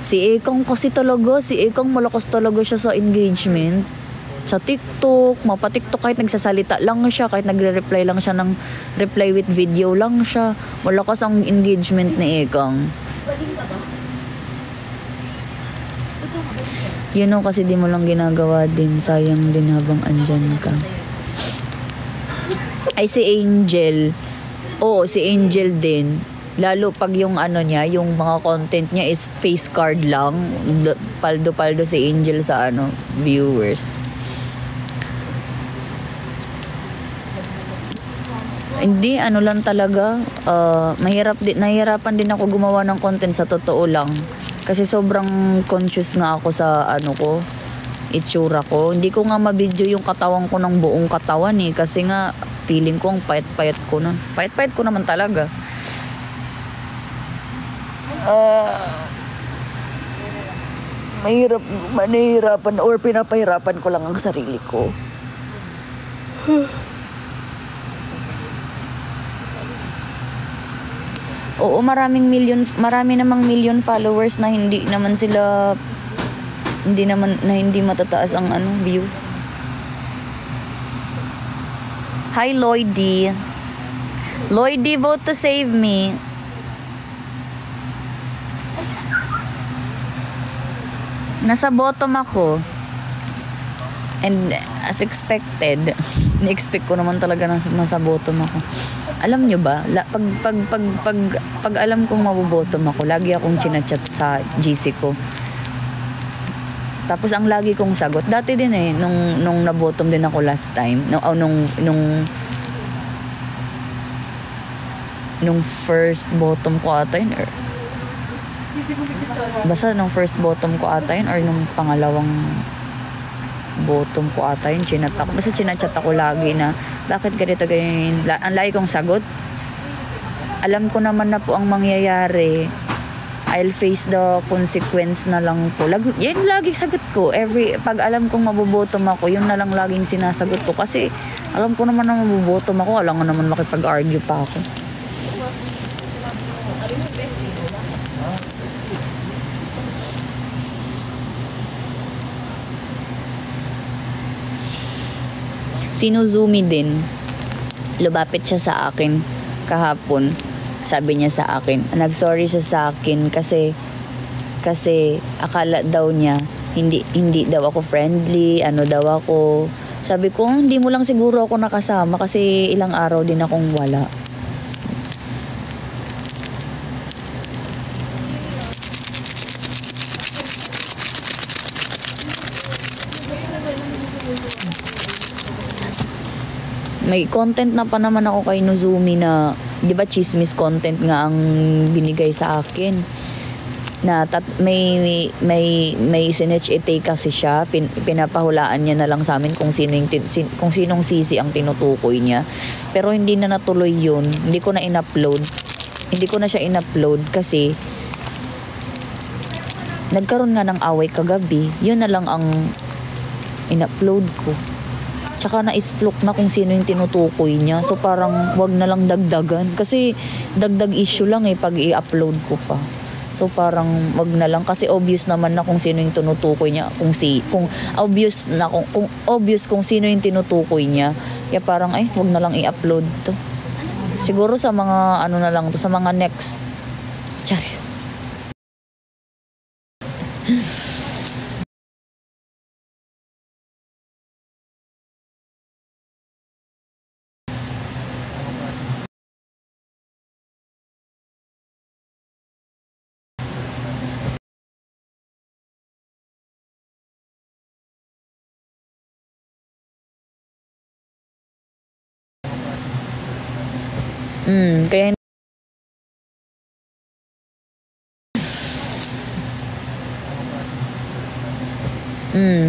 Si Ekang kasi talaga, si Ekang malakas talaga siya sa engagement. Sa TikTok, mapa-TikTok kahit nagsasalita lang siya, kahit nagre-reply lang siya ng reply with video lang siya. Malakas ang engagement ni Ekang. You know, kasi di mo lang ginagawa din. Sayang din habang andyan ka. Ay, si Angel. Oo, si Angel din. Lalo pag yung ano niya, yung mga content niya is face card lang. Paldo-paldo si Angel sa ano, viewers. Hindi, ano lang talaga. Nahihirapan din ako gumawa ng content sa totoo lang. Kasi sobrang conscious nga ako sa ano ko, itsura ko. Hindi ko nga mabidyo yung katawan ko ng buong katawan eh. Kasi nga, feeling ko ang payat-payat ko na. Payat-payat ko naman talaga. Mahirapan or pinapahirapan ko lang ang sarili ko. Oo, marami namang million followers na hindi matataas ang ano, views. Hi Lloydie. Lloydie, vote to save me. Nasa bottom ako. And as expected, ni-expect ko naman talaga na nasa bottom ako. Alam nyo ba, pag alam kong mabobottom ako, lagi akong chinachat sa GC ko. Tapos ang lagi kong sagot, dati din eh, nung nabottom din ako last time, nung first bottom ko ata yun, or basta nung first bottom ko ata yun, or nung pangalawang bottom ko ata yun, basta chinachat ako lagi na bakit ganito ganyan, ang lagi kong sagot, alam ko naman na po ang mangyayari, I'll face the consequence na lang po. Yan lagi sagot ko. Pag alam kong mabobotom ako, yun na lang laging sinasagot ko. Kasi alam ko naman na mabobotom ako, alam ko naman makipag-argue pa ako. Sinuzumi din. Lumapit siya sa akin kahapon. Sabi niya sa akin, nag-sorry siya sa akin kasi akala daw niya hindi daw ako friendly, ano daw ako. Sabi ko, hindi mo lang siguro ako nakasama kasi ilang araw din akong wala. May content na pa naman ako kay Nozumi na, di ba, chismis content nga ang binigay sa akin. Na may sinetch ite kasi siya, pinapahulaan niya na lang sa amin kung sinong sisi ang tinutukoy niya. Pero hindi na natuloy yun. Hindi ko na siya in-upload kasi nagkaroon nga ng away kagabi. Yun na lang ang in-upload ko. Tsaka na-isplok na kung sino yung tinutukoy niya. So parang wag na lang dagdagan. Kasi dagdag issue lang pag i-upload ko pa. So parang wag na lang. Kasi obvious naman na kung sino yung tinutukoy niya. Kung obvious kung sino yung tinutukoy niya. Kaya parang wag na lang i-upload to. Siguro sa mga ano na lang to. Sa mga next. Charis.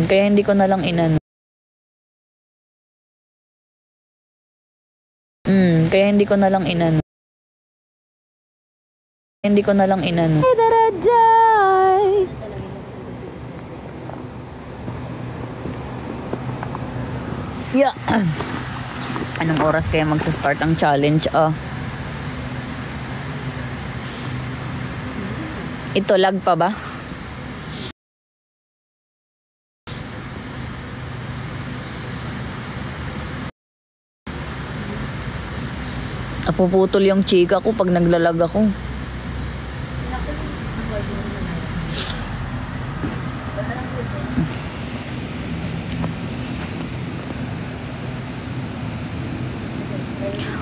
Kaya hindi ko na lang inano. Kaya hindi ko na lang inano. Yeah. Anong oras kaya magsa-start ang challenge? Ito, lag pa ba? Napuputol yung chika ko pag naglalag ako.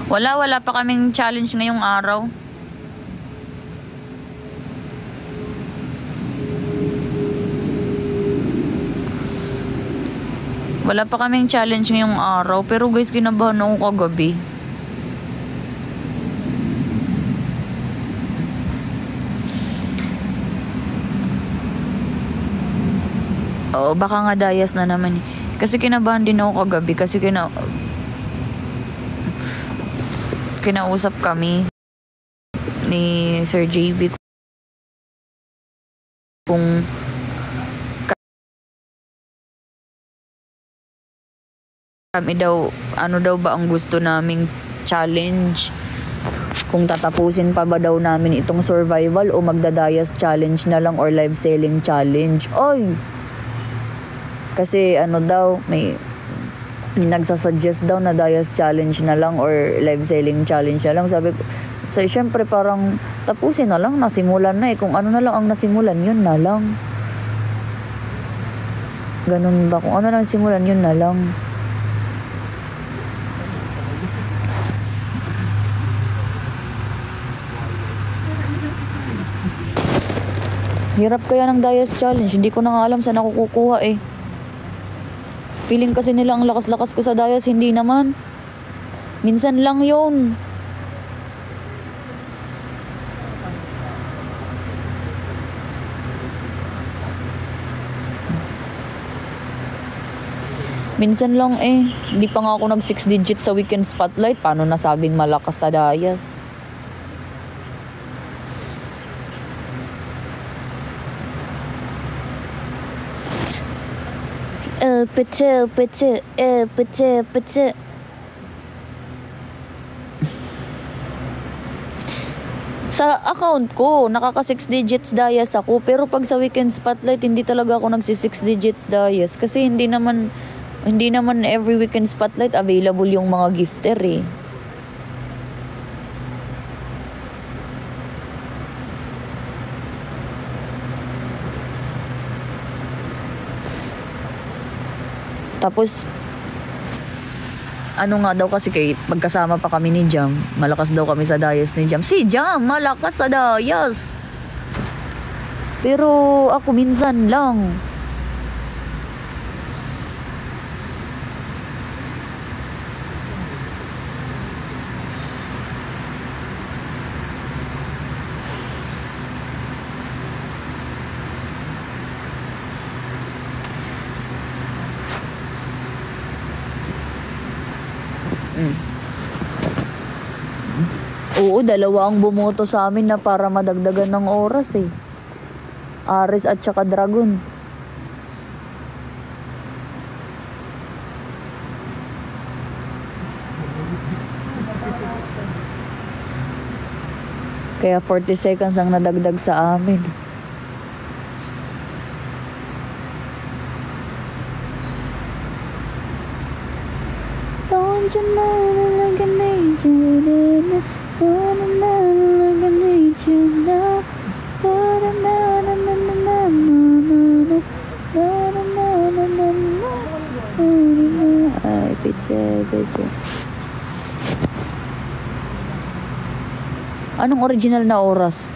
Wala pa kaming challenge ngayong araw. Wala pa kaming challenge ngayong araw. Pero guys, kinabahan ako kagabi. Oo, baka nga dayas na naman. Kasi kinabahan din ako kagabi. Kasi kinausap kami ni Sir JB kung kami daw, ano daw ba ang gusto naming challenge, kung tatapusin pa ba daw namin itong survival o magdadayas challenge na lang or live selling challenge. Oy! Kasi ano daw, may nagsasuggest daw na dayas challenge na lang or live selling challenge na lang. Sabi ko, so syempre parang tapusin na lang, nasimulan na eh. Kung ano na lang ang nasimulan, yun na lang. Ganun ba? Kung ano lang simulan, yun na lang. Hirap kaya ng dayas challenge. Hindi ko na nga alam saan ako kukuha eh. Feeling kasi nila ang lakas-lakas ko sa dayas, hindi naman. Minsan lang yun. Minsan lang eh. Hindi pa nga ako nag 6 digits sa weekend spotlight. Paano nasabing malakas sa dayas? Petse. Sa account ko, nakaka 6 digits dayas ako. Pero pag sa weekend spotlight, hindi talaga ako nagsi 6 digits dayas. Kasi hindi naman every weekend spotlight available yung mga gifter eh. Tapos, ano nga daw kasi magkasama pa kami ni Jam. Malakas daw kami sa dayas ni Jam. Si Jam, malakas sa dayas. Pero ako minsan lang. Oo, dalawa ang bumoto sa amin na para madagdagan ng oras eh. Ares at saka Dragon. Kaya 40 seconds ang nadagdag sa amin. Don't you know like I need you then? Like I need you now. Ay, pizza. Anong original na oras?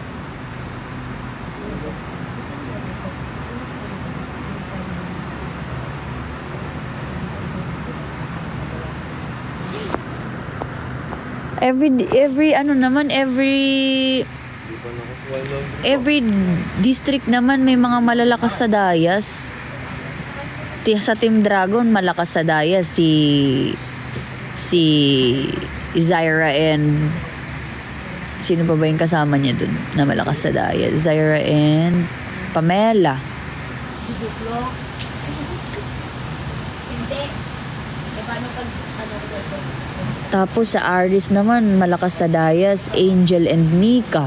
Every district naman may mga malalakas sa dayas. Sa Team Dragon malakas sa dayas si Zyra and sino pa ba yung kasama niya dun na malakas sa dayas? Zyra and Pamela. Tapos sa Aris naman malakas sa dayas Angel and Nika.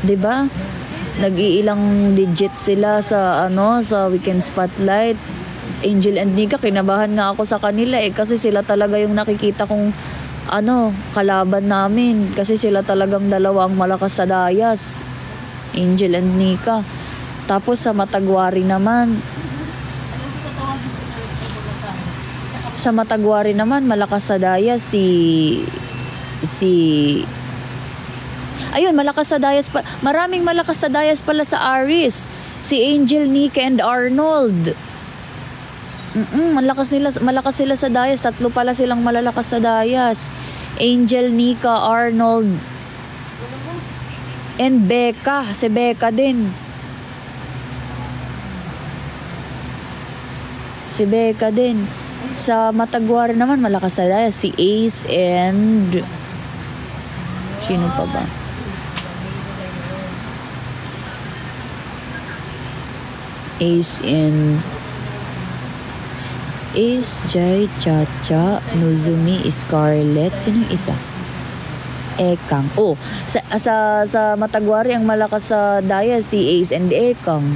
'Di ba? nag-iilang digits sila sa sa Weekend Spotlight. Angel and Nika, kinabahan nga ako sa kanila kasi sila talaga yung nakikita kong kalaban namin, kasi sila talagang dalawa ang malakas sa dayas, Angel and Nika. Tapos sa Matagwari naman, malakas sa dayas ayun, malakas sa dayas pa. Maraming malakas sa dayas pala sa Aris. Si Angel, Nika, and Arnold. Malakas sila sa dayas. 3 pala silang malalakas sa dayas. Angel, Nika, Arnold, and Becca. Si Becca din. Sa Matagwari naman, malakas sa dayas. Si Ace and... sino pa ba? Ace, Jai, Chacha, Nozumi, Scarlett. Sino yung isa? Ekang. Sa Matagwari, ang malakas sa dayas, si Ace and Ekang.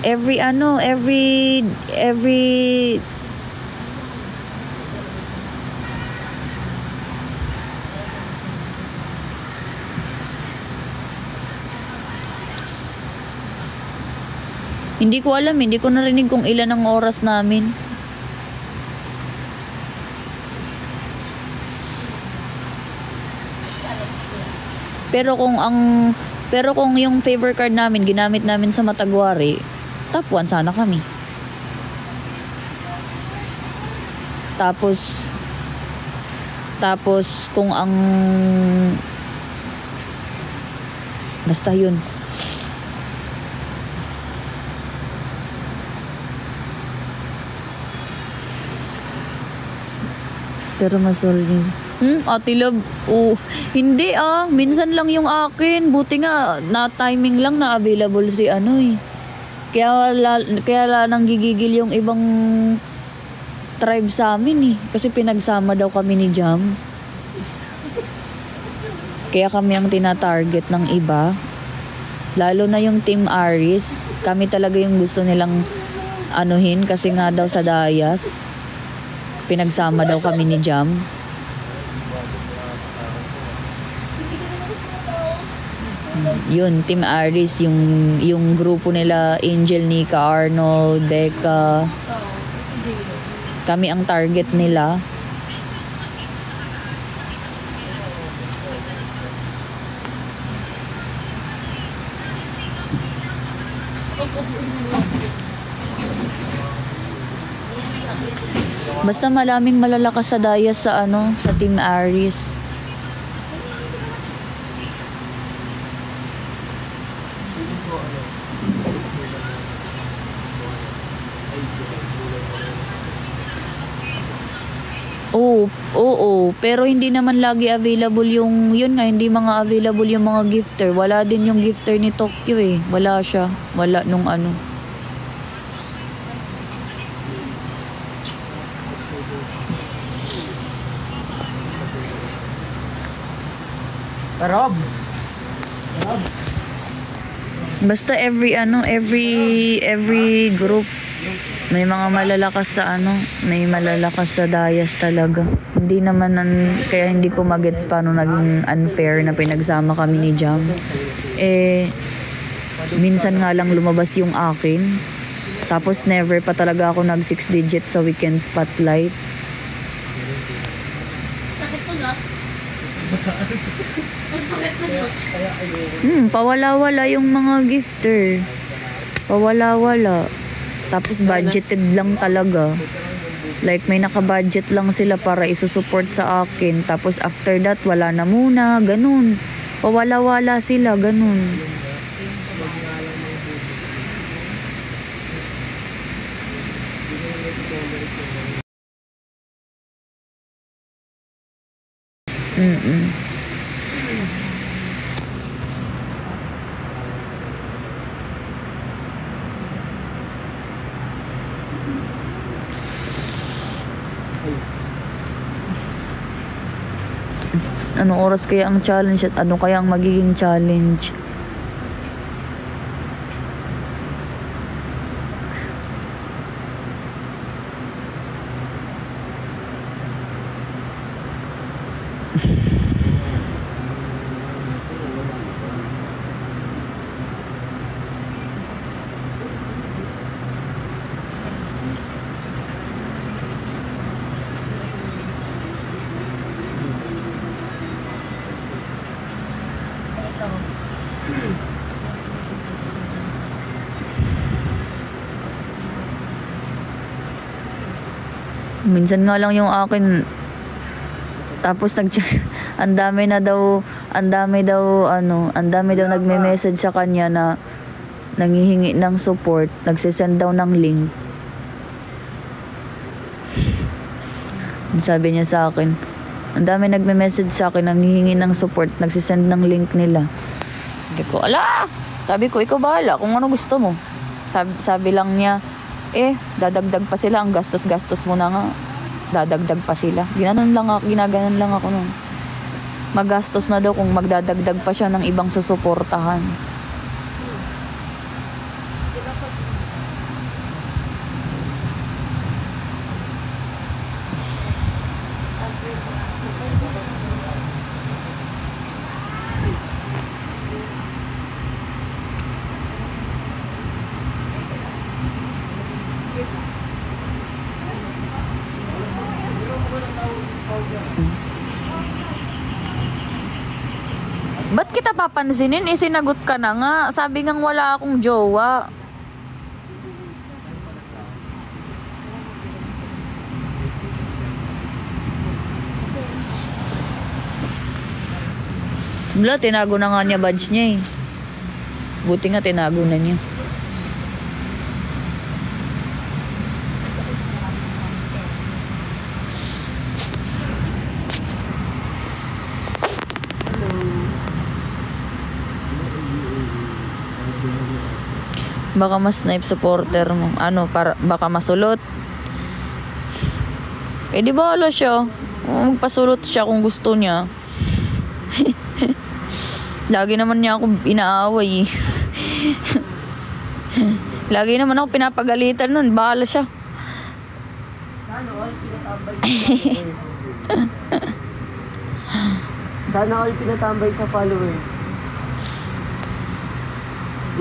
Every hindi ko alam, hindi ko narinig kung ilan ang oras namin. Pero kung yung favor card namin ginamit namin sa Matagwari, top 1 sana kami. Tapos kung ang basta yun. Pero masol din. Ate Love, hindi minsan lang yung akin. Buti nga, na timing lang na available si Kaya nang gigigil yung ibang tribe sa amin Kasi pinagsama daw kami ni Jam. Kaya kami ang tinatarget ng iba. Lalo na yung Team Aris. Kami talaga yung gusto nilang anuhin kasi nga daw sa dayas. Pinagsama daw kami ni Jam. Yun, Team Aris, yung grupo nila, Angel, Nika, Arnold, Becca. Kami ang target nila. Basta malaming malalakas sa dayas sa Team Aris. Oo, pero hindi naman lagi available hindi mga available yung mga gifter. Wala din yung gifter ni Tokyo Wala siya. Wala nung Rob. Basta every group may mga malalakas may malalakas sa dayas talaga. Hindi naman kaya hindi ko magets paano naging unfair na pinagsama kami ni Jam. Minsan nga lang lumabas yung akin. Tapos never pa talaga ako nag 6 digits sa Weekend Spotlight. Sakit po na. Pawala-wala yung mga gifter. Pawala-wala. Tapos budgeted lang talaga. Like may naka-budget lang sila para isusupport sa akin. Tapos after that, wala na muna. Ganun. Pawala-wala sila. Ganun. Anong oras kaya ang challenge at ano kaya ang magiging challenge? Minsan nga lang yung akin. Tapos ang dami daw nagme-message sa kanya na nanghihingi ng support, nagsisend daw ng link. Sabi niya sa akin, ang dami nagme-message sa akin, nanghihingi ng support, nagsisend ng link nila. Sabi ko, ala! Sabi ko, ikaw bahala kung ano gusto mo. Sabi lang niya, dadagdag pa sila, ang gastos-gastos mo na nga. Dadagdag pa sila. Ginaganon lang ako nun. Magastos na daw kung magdadagdag pa siya ng ibang susuportahan. Ba't kita papansinin? Sinagot ka na nga. Sabi ngang wala akong jowa. Wala, tinago na nga niya badge niya eh. Buti nga tinago na niya. Baka mas snipe supporter mo. Baka masulot. Di bahala siya. Magpasulot siya kung gusto niya. Lagi naman niya ako inaaway eh. Lagi naman ako pinapagalitan nun. Bahala siya. Sana all pinatambay sa followers.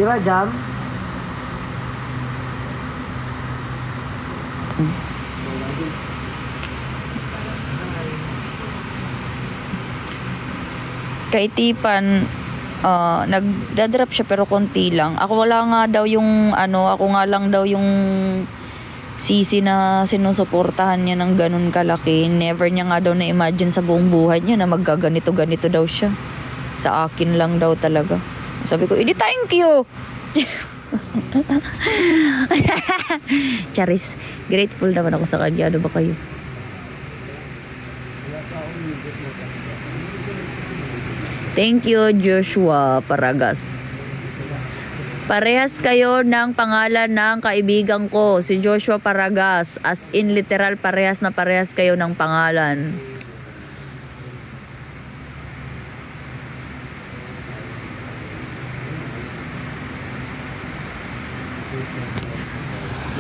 Di ba, Jam? Kay Tipan, nagdadrop siya pero konti lang. Ako nga lang daw yung sisi na sinusuportahan niya ng ganun kalaki. Never niya nga daw na-imagine sa buong buhay niya na maggaganito-ganito daw siya. Sa akin lang daw talaga. Sabi ko, thank you! Charis, grateful naman ako sa kanya. Ano ba kayo? Thank you, Joshua Paragas. Parehas kayo ng pangalan ng kaibigan ko, si Joshua Paragas. As in, literal, parehas kayo ng pangalan.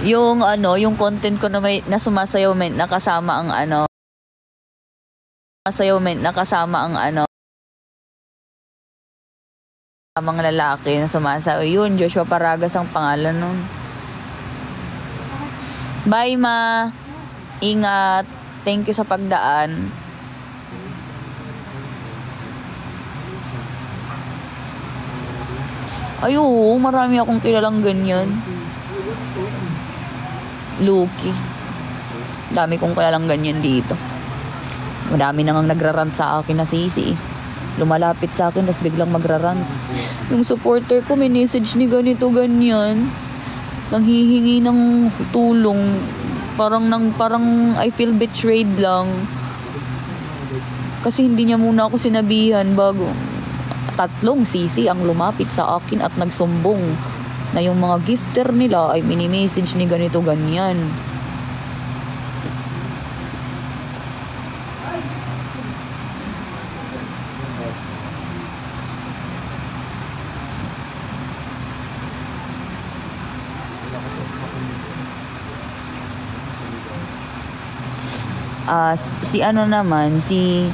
Yung content ko na sumasayaw, nakasama ang mga lalaki na sumasayaw. Yun, Joshua Paragas ang pangalan nun. Bye, ma. Ingat. Thank you sa pagdaan. Ay, oo, marami akong kilalang ganyan. Lucky. Dami kong kilalang ganyan dito. Madami nang nagrarant sa akin na sisi. Lumalapit sa akin, tapos biglang magrarant. Yung supporter ko, may message ni ganito, ganyan. Nanghihingi ng tulong. Parang I feel betrayed lang. Kasi hindi niya muna ako sinabihan bago. 3 sisi ang lumapit sa akin at nagsumbong na yung mga gifter nila ay mini-message ni ganito, ganyan. Si ano naman, si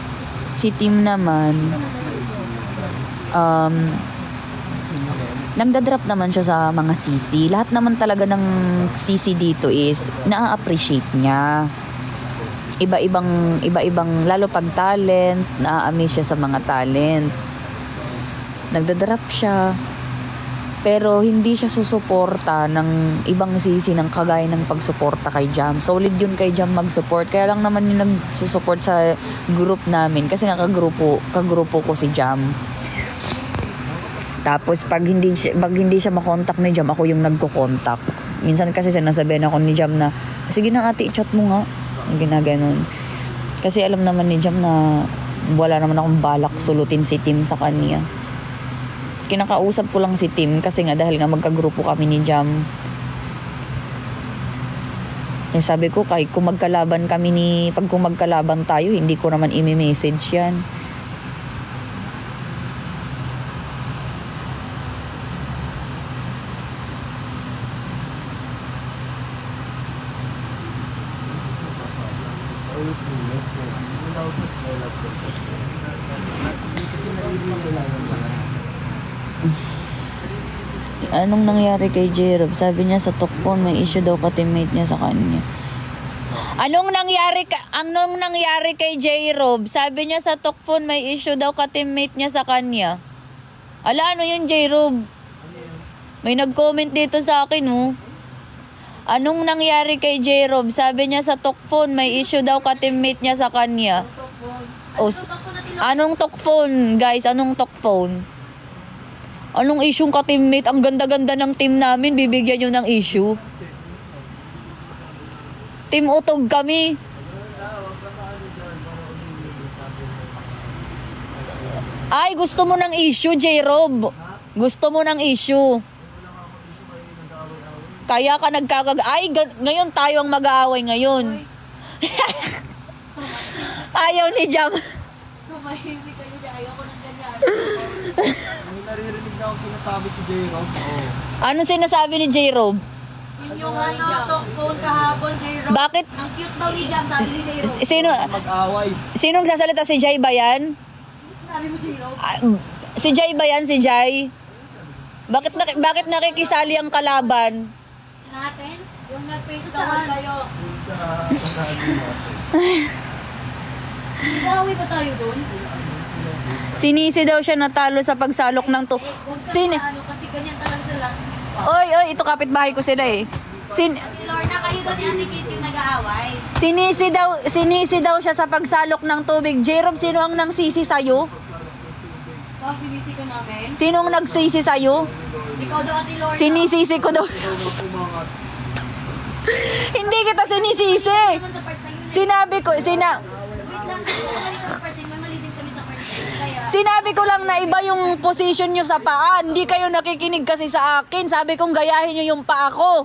Tim naman, nagda-drop naman siya sa mga sisi. Lahat naman talaga ng sisi dito is na-appreciate niya. Iba-ibang, lalo pag talent, na-amaze siya sa mga talent. Nagda-drop siya. Pero hindi siya susuporta ng ibang sisi ng kagaya ng pagsuporta kay Jam. Solid yun kay Jam mag-support. Kaya lang naman yung nagsusupport sa group namin. Kasi nga kagrupo ko si Jam. Tapos pag hindi siya makontak ni Jam, ako yung nagko-contact. Minsan kasi sinasabihan ako ni Jam na, sige na ate, chat mo nga. Ginaganon. Kasi alam naman ni Jam na wala naman akong balak sulutin si Tim sa kanya. Kinakausap ko lang si Tim kasi nga dahil nga magkagrupo kami ni Jam. Yung sabi ko, kahit kung magkalaban tayo, hindi ko naman i-message yan. Anong nangyari kay J-Rob? Sabi niya sa Tokpon may issue daw ka-teammate niya sa kanya. Anong nangyari kay J-Rob? Sabi niya sa Tokpon may issue daw ka-teammate niya sa kanya. Ala, ano yun, J-Rob? May nag-comment dito sa akin, oh. Anong nangyari kay J-Rob? Sabi niya sa Tokpon may issue daw ka-teammate niya sa kanya. Anong Tokpon, guys? Anong Tokpon? Anong issue ka teammate? Ang ganda-ganda ng team namin, bibigyan nyo ng issue. Team utog kami. Ay, gusto mo ng issue, J-Rob. Gusto mo ng issue. Kaya ka Ay, ngayon tayo ang mag-aaway ngayon. Ayaw ni Jam. Tumahimik kayo dyan. Ayaw ko ng ganyan. May naririnig na ako sinasabi si J-Rob. Anong sinasabi ni J-Rob? Yung phone kahapon, J-Rob. Bakit? Ang cute daw ni Jam, sabi ni J-Rob. Mag-away. Sinong sasalita? Si Jay ba yan? Sabi mo, J-Rob? Si Jay ba yan? Si Jay? Bakit nakikisali ang kalaban? Natin? Yung nag-face sa kayo. Nag-away ba tayo doon? Sinisi daw siya natalo sa pagsalok ng Kasi ganyan talaga sa last week. Oy, ito kapitbahay ko sila eh. Lorna, kayo doon ni Ate Kit yung nag-aaway. Sinisi daw siya sa pagsalok ng tubig. J-Rob, sino ang nangsisi sa'yo? Sinisi ko namin. Sinong nagsisi sa'yo? Ikaw daw, Ate Lorna. Sinisisi ko daw. Hindi kita sinisisi. Naman sa part na yun. Sinabi ko, Wait lang, kasi mali ka sa part na yun. Mali din kami sa part na yun. Kaya, sinabi ko lang na iba yung position nyo sa paa. Hindi kayo nakikinig kasi sa akin. Sabi kong gayahin nyo yung paa ko.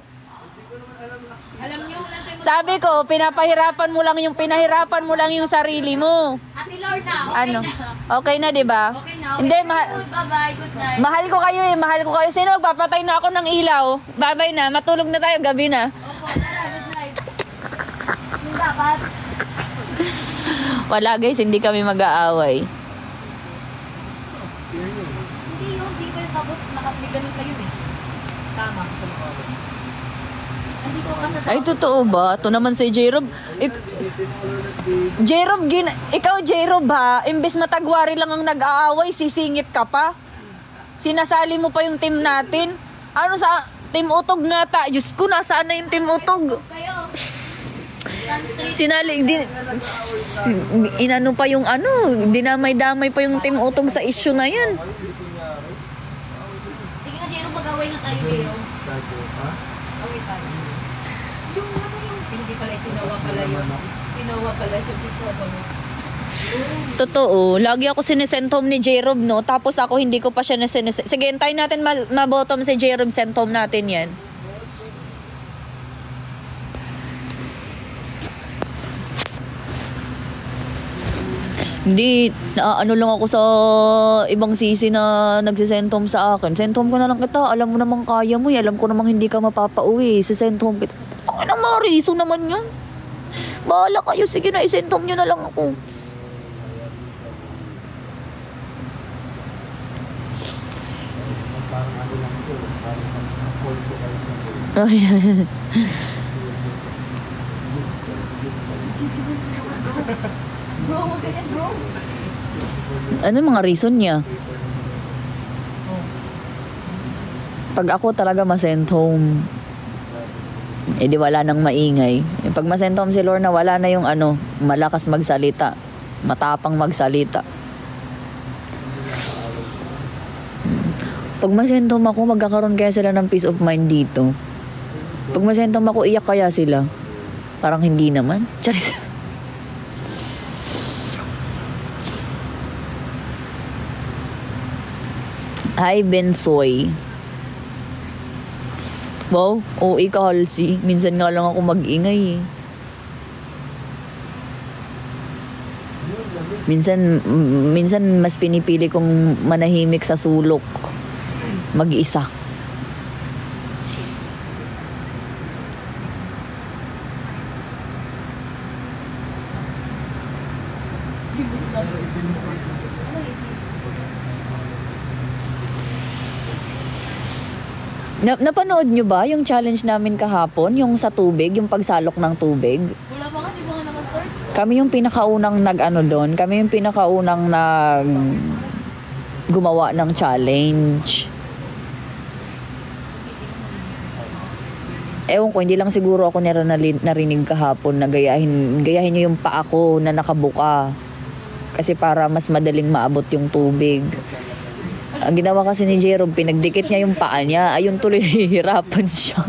alam niyo, wala tayong Sabi ko, pinahirapan mo lang yung sarili mo. Ate Lorna, okay Ano? na. Okay na, 'di ba? Okay na. Okay. Hindi, Bye-bye, good night. mahal ko kayo eh, mahal ko kayo. Sino papatay na ako ng ilaw? Bye-bye na, matulog na tayo, gabi na. Opo, tara, good night. Yung dapat. Wala guys, hindi kami mag-aaway. Hindi pa yung tapos may ganun kayo eh. Tama. Hindi ko kasama. Ay, totoo ba? Ito naman si J-Rob. J-Rob, ikaw J-Rob ha, imbes matagwari lang ang nag-aaway, sisingit ka pa. Sinasali mo pa yung team natin. Ano sa team utog nga ta? Diyos ko, nasaan na yung team utog? Kayo. Inano pa yung dinamay-damay pa yung team utog sa issue na yan. Sige nga, Jero, mag-away na tayo, Jero. Away tayo. Yung hindi pala, sinawa pala yun. Sinawa pala yun. Totoo, lagi ako sinesend home ni J-Rob, no? Tapos ako hindi ko pa siya nasinesend. Sige, hintayin natin mabottom si J-Rob, send home natin yan. Hindi, ano lang ako sa ibang sisi na nagsisend home sa akin. Send home ko na lang kita, alam mo namang kaya mo, alam ko namang hindi ka mapapauwi. Sisend home kita. Ang mga reason naman yun. Bahala kayo. Sige na, isentom nyo na lang ako. Ay, Bro, huwag ganyan, bro. ano mga reason niya? Pag ako talaga ma-send home, di wala nang maingay. Pag ma-send home si Lorna, wala na yung malakas magsalita. Matapang magsalita. Pag ma-send home ako, magkakaroon kaya sila ng peace of mind dito. Pag ma-send home ako, iyak kaya sila. Parang hindi naman. Charis. Hi, Bensoy. Wow, OA ka, Halsey. Minsan nga lang ako mag-ingay eh. Minsan mas pinipili kong manahimik sa sulok. Mag-isa. Napanood nyo ba yung challenge namin kahapon? Yung sa tubig, yung pagsalok ng tubig? Wala pa ka, di ba nga nakastart? Kami yung pinakaunang doon. Kami yung pinakaunang gumawa ng challenge. Ewan ko, hindi lang siguro ako narinig kahapon na gayahin nyo yung paa ko na nakabuka. Kasi para mas madaling maabot yung tubig. Ang ginawa kasi ni Jerome, pinagdikit niya yung paa niya. Ayun tuloy, nahihirapan siya.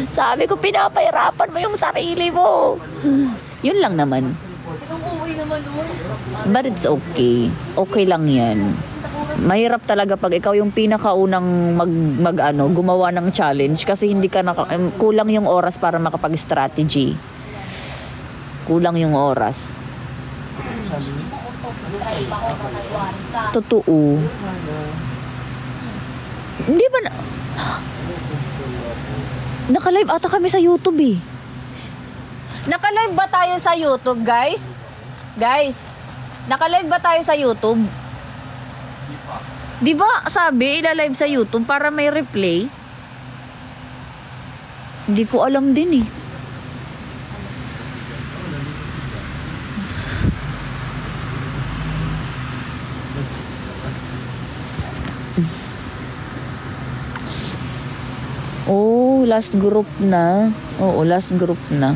Sabi ko, pinapahirapan mo yung sarili mo. Yun lang naman. Itong uwi naman nun. But it's okay. Okay lang yan. Mahirap talaga pag ikaw yung pinakaunang gumawa ng challenge kasi hindi ka kulang yung oras para makapag-strategy. Kulang yung oras. Totoo. Hindi ba naka-live ata kami sa YouTube eh. Naka-live ba tayo sa YouTube, guys? Guys, naka-live ba tayo sa YouTube? Di ba sabi ila-live sa YouTube para may replay? Hindi ko alam din eh. Oh, last group na. Oo, last group na.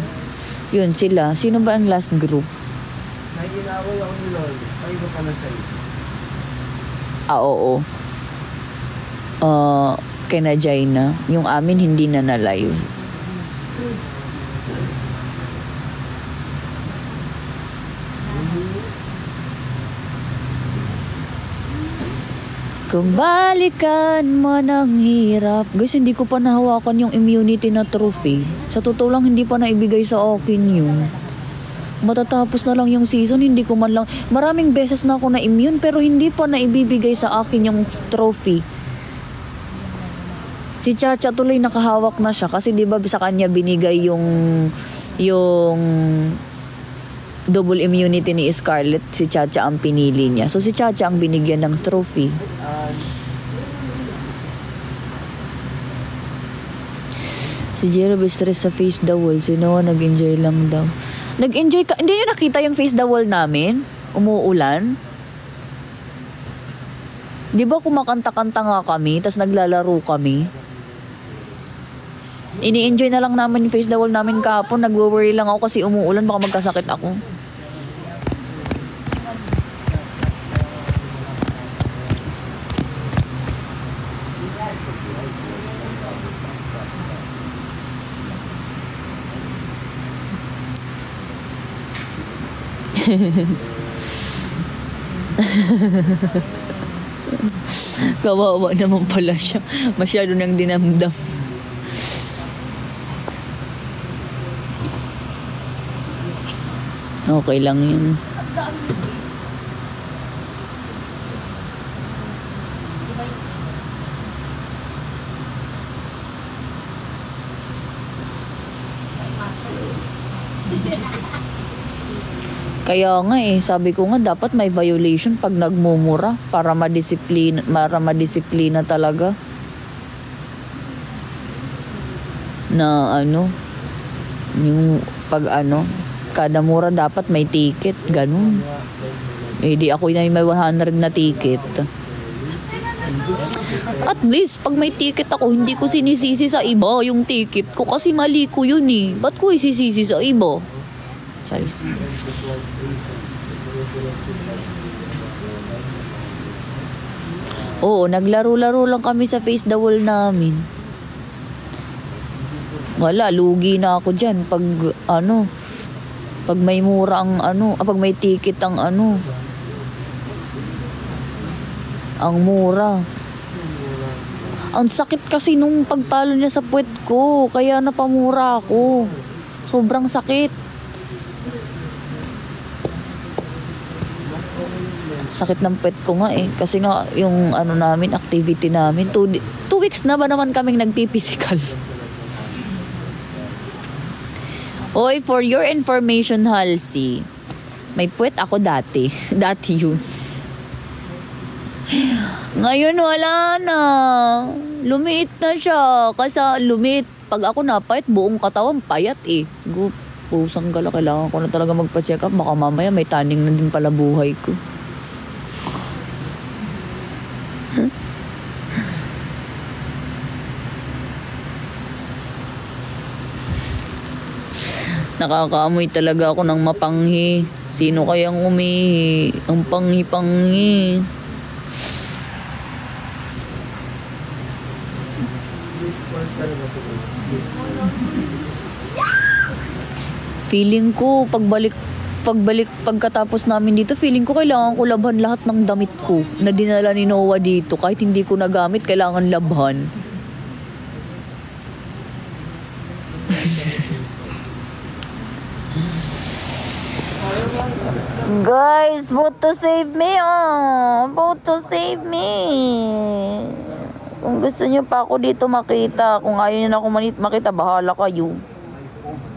Yun sila. Sino ba ang last group? May ginaway ako ni Lord. Ay, ba pala sa'yo? Oo. Kay na Jaina. Yung amin hindi na na-live. Kung balikan mo ng hirap. Guys, hindi ko pa nahawakan yung immunity na trophy. Sa totoo lang, hindi pa naibigay sa akin yun. Matatapos na lang yung season, hindi ko man lang. Maraming beses na ako na-immune, pero hindi pa naibibigay sa akin yung trophy. Si Chacha tuloy nakahawak na siya kasi 'di ba sa kanya binigay yung double immunity ni Scarlett, si Chacha ang pinili niya. So si Chacha ang binigyan ng trophy. Si Jero stress sa face the wall. Si Noah nag-enjoy lang daw. Nag-enjoy ka? Hindi nyo nakita yung face the wall namin? Umuulan? Di ba kumakanta-kanta nga kami, tas naglalaro kami? Ini-enjoy na lang naman yung face the wall namin kahapon. Nag-worry lang ako kasi umuulan, baka magkasakit ako. Kawawa naman pala siya. Masyado nang dinamdam. Okay lang yun. Kaya nga sabi ko nga dapat may violation pag nagmumura para madisiplina talaga. Na yung pag kada mura dapat may ticket, ganun. Di ako na may 100 na ticket. At least, pag may ticket ako, hindi ko sinisisi sa iba yung ticket ko kasi mali ko yun Ba't ko isisisi sa iba? Charis. Oo, naglaro-laro lang kami sa Face the Wall namin. Wala, lugi na ako dyan. Pag may mura ang pag may ticket ang ang mura. Ang sakit kasi nung pagpalo niya sa puwet ko, kaya napamura ako. Sobrang sakit. Sakit ng puwet ko nga kasi nga yung namin, activity namin, 2 weeks na ba naman kaming nagpipisikal. Oy, for your information, Halsey, may puwet ako dati. Dati yun. Ngayon wala na. Lumiit na siya. Kasi lumiit. Pag ako napayat, buong katawan payat Pusang gala. Kailangan ko na talaga magpa-check up. Baka mamaya may taning na din pala buhay ko. Nakakaamoy talaga ako ng mapanghi. Sino kayang umihi? Ang panghi-panghi. Feeling ko, pagkatapos namin dito, feeling ko kailangan ko labhan lahat ng damit ko na dinala ni Noah dito. Kahit hindi ko nagamit, kailangan labhan. Guys, vote to save me, vote to save me. Kung gusto nyo pa ako dito makita, kung ayaw nyo na ako makita, bahala kayo.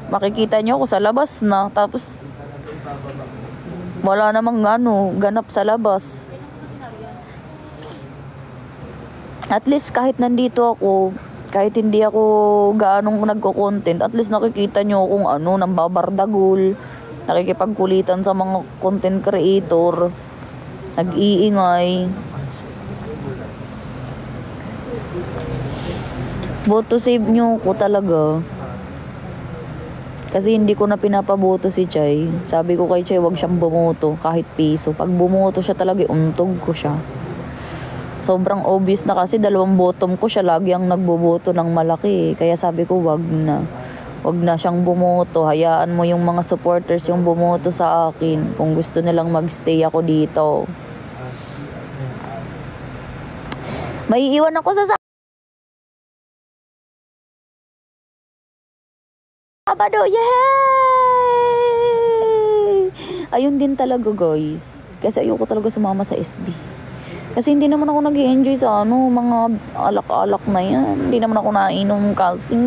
Makikita nyo ako sa labas na, tapos wala namang ganap sa labas. At least kahit nandito ako, kahit hindi ako gaanong nagko-content, at least nakikita nyo kung nang babardagol, nakikipagkulitan sa mga content creator, nag-iingay. Vote to save nyo ko talaga. Kasi hindi ko na pinapaboto si Chay. Sabi ko kay Chay, wag siyang bumoto kahit piso. Pag bumoto siya talaga, untog ko siya. Sobrang obvious na kasi 2 bottom ko siya lagi ang nagboboto ng malaki. Kaya sabi ko, wag na. Wag na siyang bumoto. Hayaan mo yung mga supporters yung bumoto sa akin. Kung gusto nilang magstay ako dito. May iwan ako sa Sabado. Yay! Ayun din talaga, guys. Kasi ayoko talaga sumama sa SB. Kasi hindi naman ako nag-i-enjoy sa mga alak-alak na yan. Hindi naman ako nainom kasi.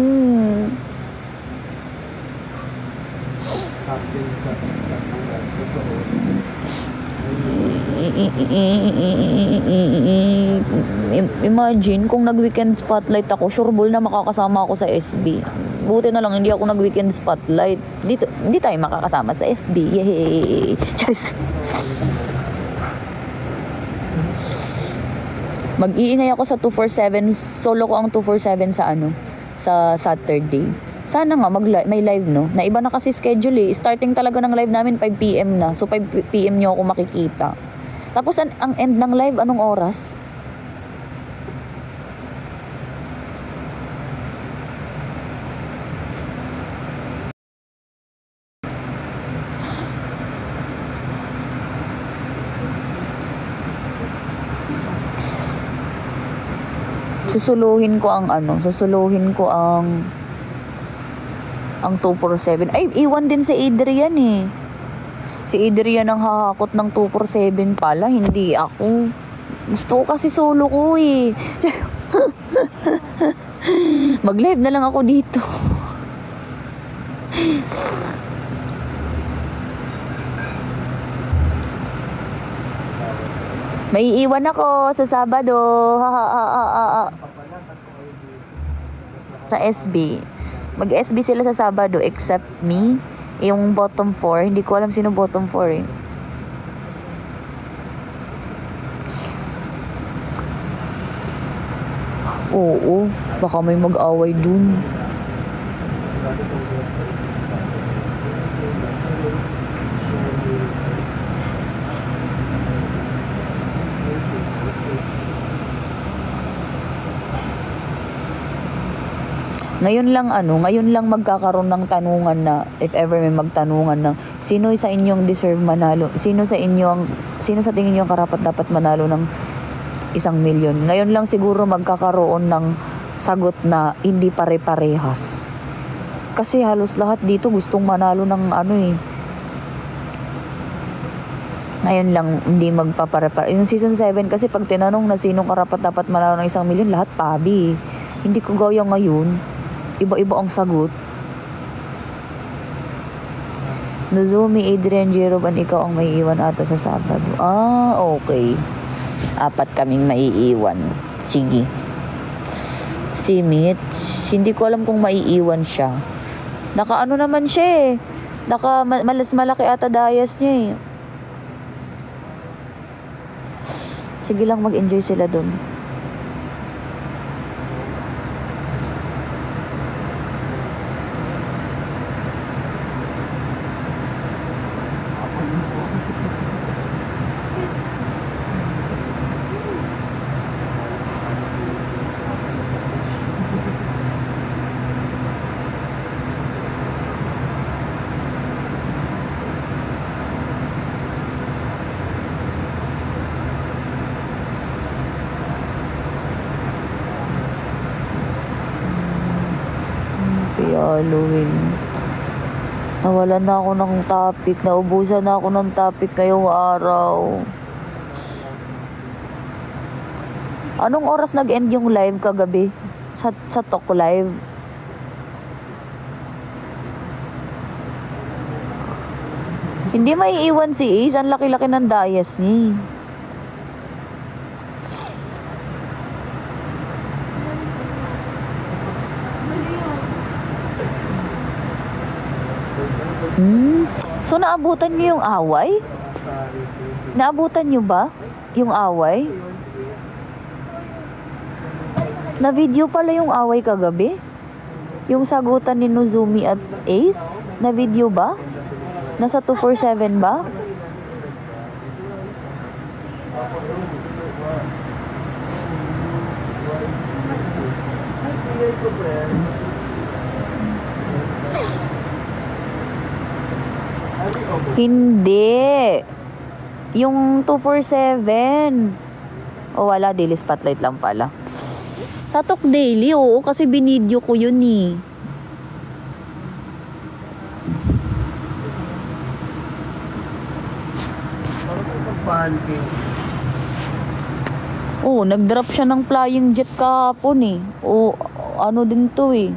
Imagine kung nag-weekend spotlight ako, sureball na makakasama ako sa SB. Buti na lang hindi ako nag-weekend spotlight. Hindi tayo makakasama sa SB. Yay! Mag-iingay ako sa 247. Solo ko ang 247 sa Saturday. Sana nga may live, no? Na iba na kasi schedule Starting talaga ng live namin 5 PM na. So 5 PM nyo ako makikita. Tapos ang end ng live anong oras? Susuluhin ko ang 247. Ay, iwan din si Adrian Si Adrian ang hahakot ng 247 pala, hindi ako. Gusto ko kasi solo ko Mag-live na lang ako dito. May iwan ako sa Sabado. Sa SB. Mag-SB sila sa Sabado except me. Yung bottom 4. Hindi ko alam sino bottom 4 eh. Oo. Baka may mag-away dun. Ngayon lang magkakaroon ng tanungan na if ever may magtanungan na sino sa inyong deserve manalo, sino sa tingin niyo ang karapat dapat manalo ng 1 milyon. Ngayon lang siguro magkakaroon ng sagot na hindi pare-parehas. Kasi halos lahat dito gustong manalo ng Ngayon lang hindi magpapare-pare. Yung season 7 kasi pag tinanong na sino karapat dapat manalo ng 1 milyon, lahat pabi. Hindi ko gaya ngayon. Iba-iba ang sagot. Nozumi, Adrian, Jeroban, ikaw ang may iwan ata sa Sabado. Okay. 4 kaming maiiwan. Sige. Si Mitch, hindi ko alam kung maiiwan siya. Naka naman siya eh. Malas malaki ata dayas niya eh. Sige lang, mag-enjoy sila dun. Halloween. Nawalan na ako ng topic. Naubusan na ako ng topic ngayong araw. Anong oras nag-end yung live kagabi? Sa Talk Live? Hindi maiiwan si Ace. Ang laki-laki ng dayas niya. So, naabutan niyo yung away? Naabutan niyo ba yung away? Na-video pala yung away kagabi? Yung sagutan ni Nozumi at Ace? Na-video ba? Nasa 247 ba? Hindi. Yung 247. Wala. Daily spotlight lang pala. Sa Talk Daily, oo. Kasi binidyo ko yun eh. Nag-drop siya ng flying jet kahapon eh. Ano din to eh.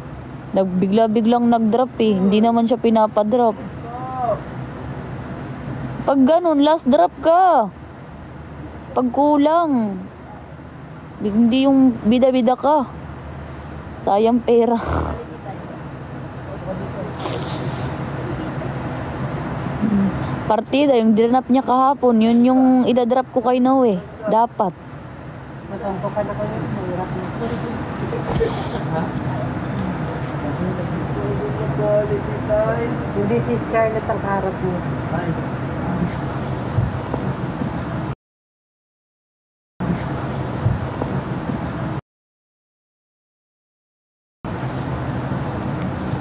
Bigla-biglang nag-drop eh. Hindi naman siya pinapadrop. Pag ganun, last drop ka. Pag kulang. Hindi yung bida-bida ka. Sayang pera. Partida, yung dinrap niya kahapon, yun yung idadrop ko kay Noe. Dapat. Masampo ka na ko yun. Mahirap na. Hindi si Scarlett ang kaharap niya.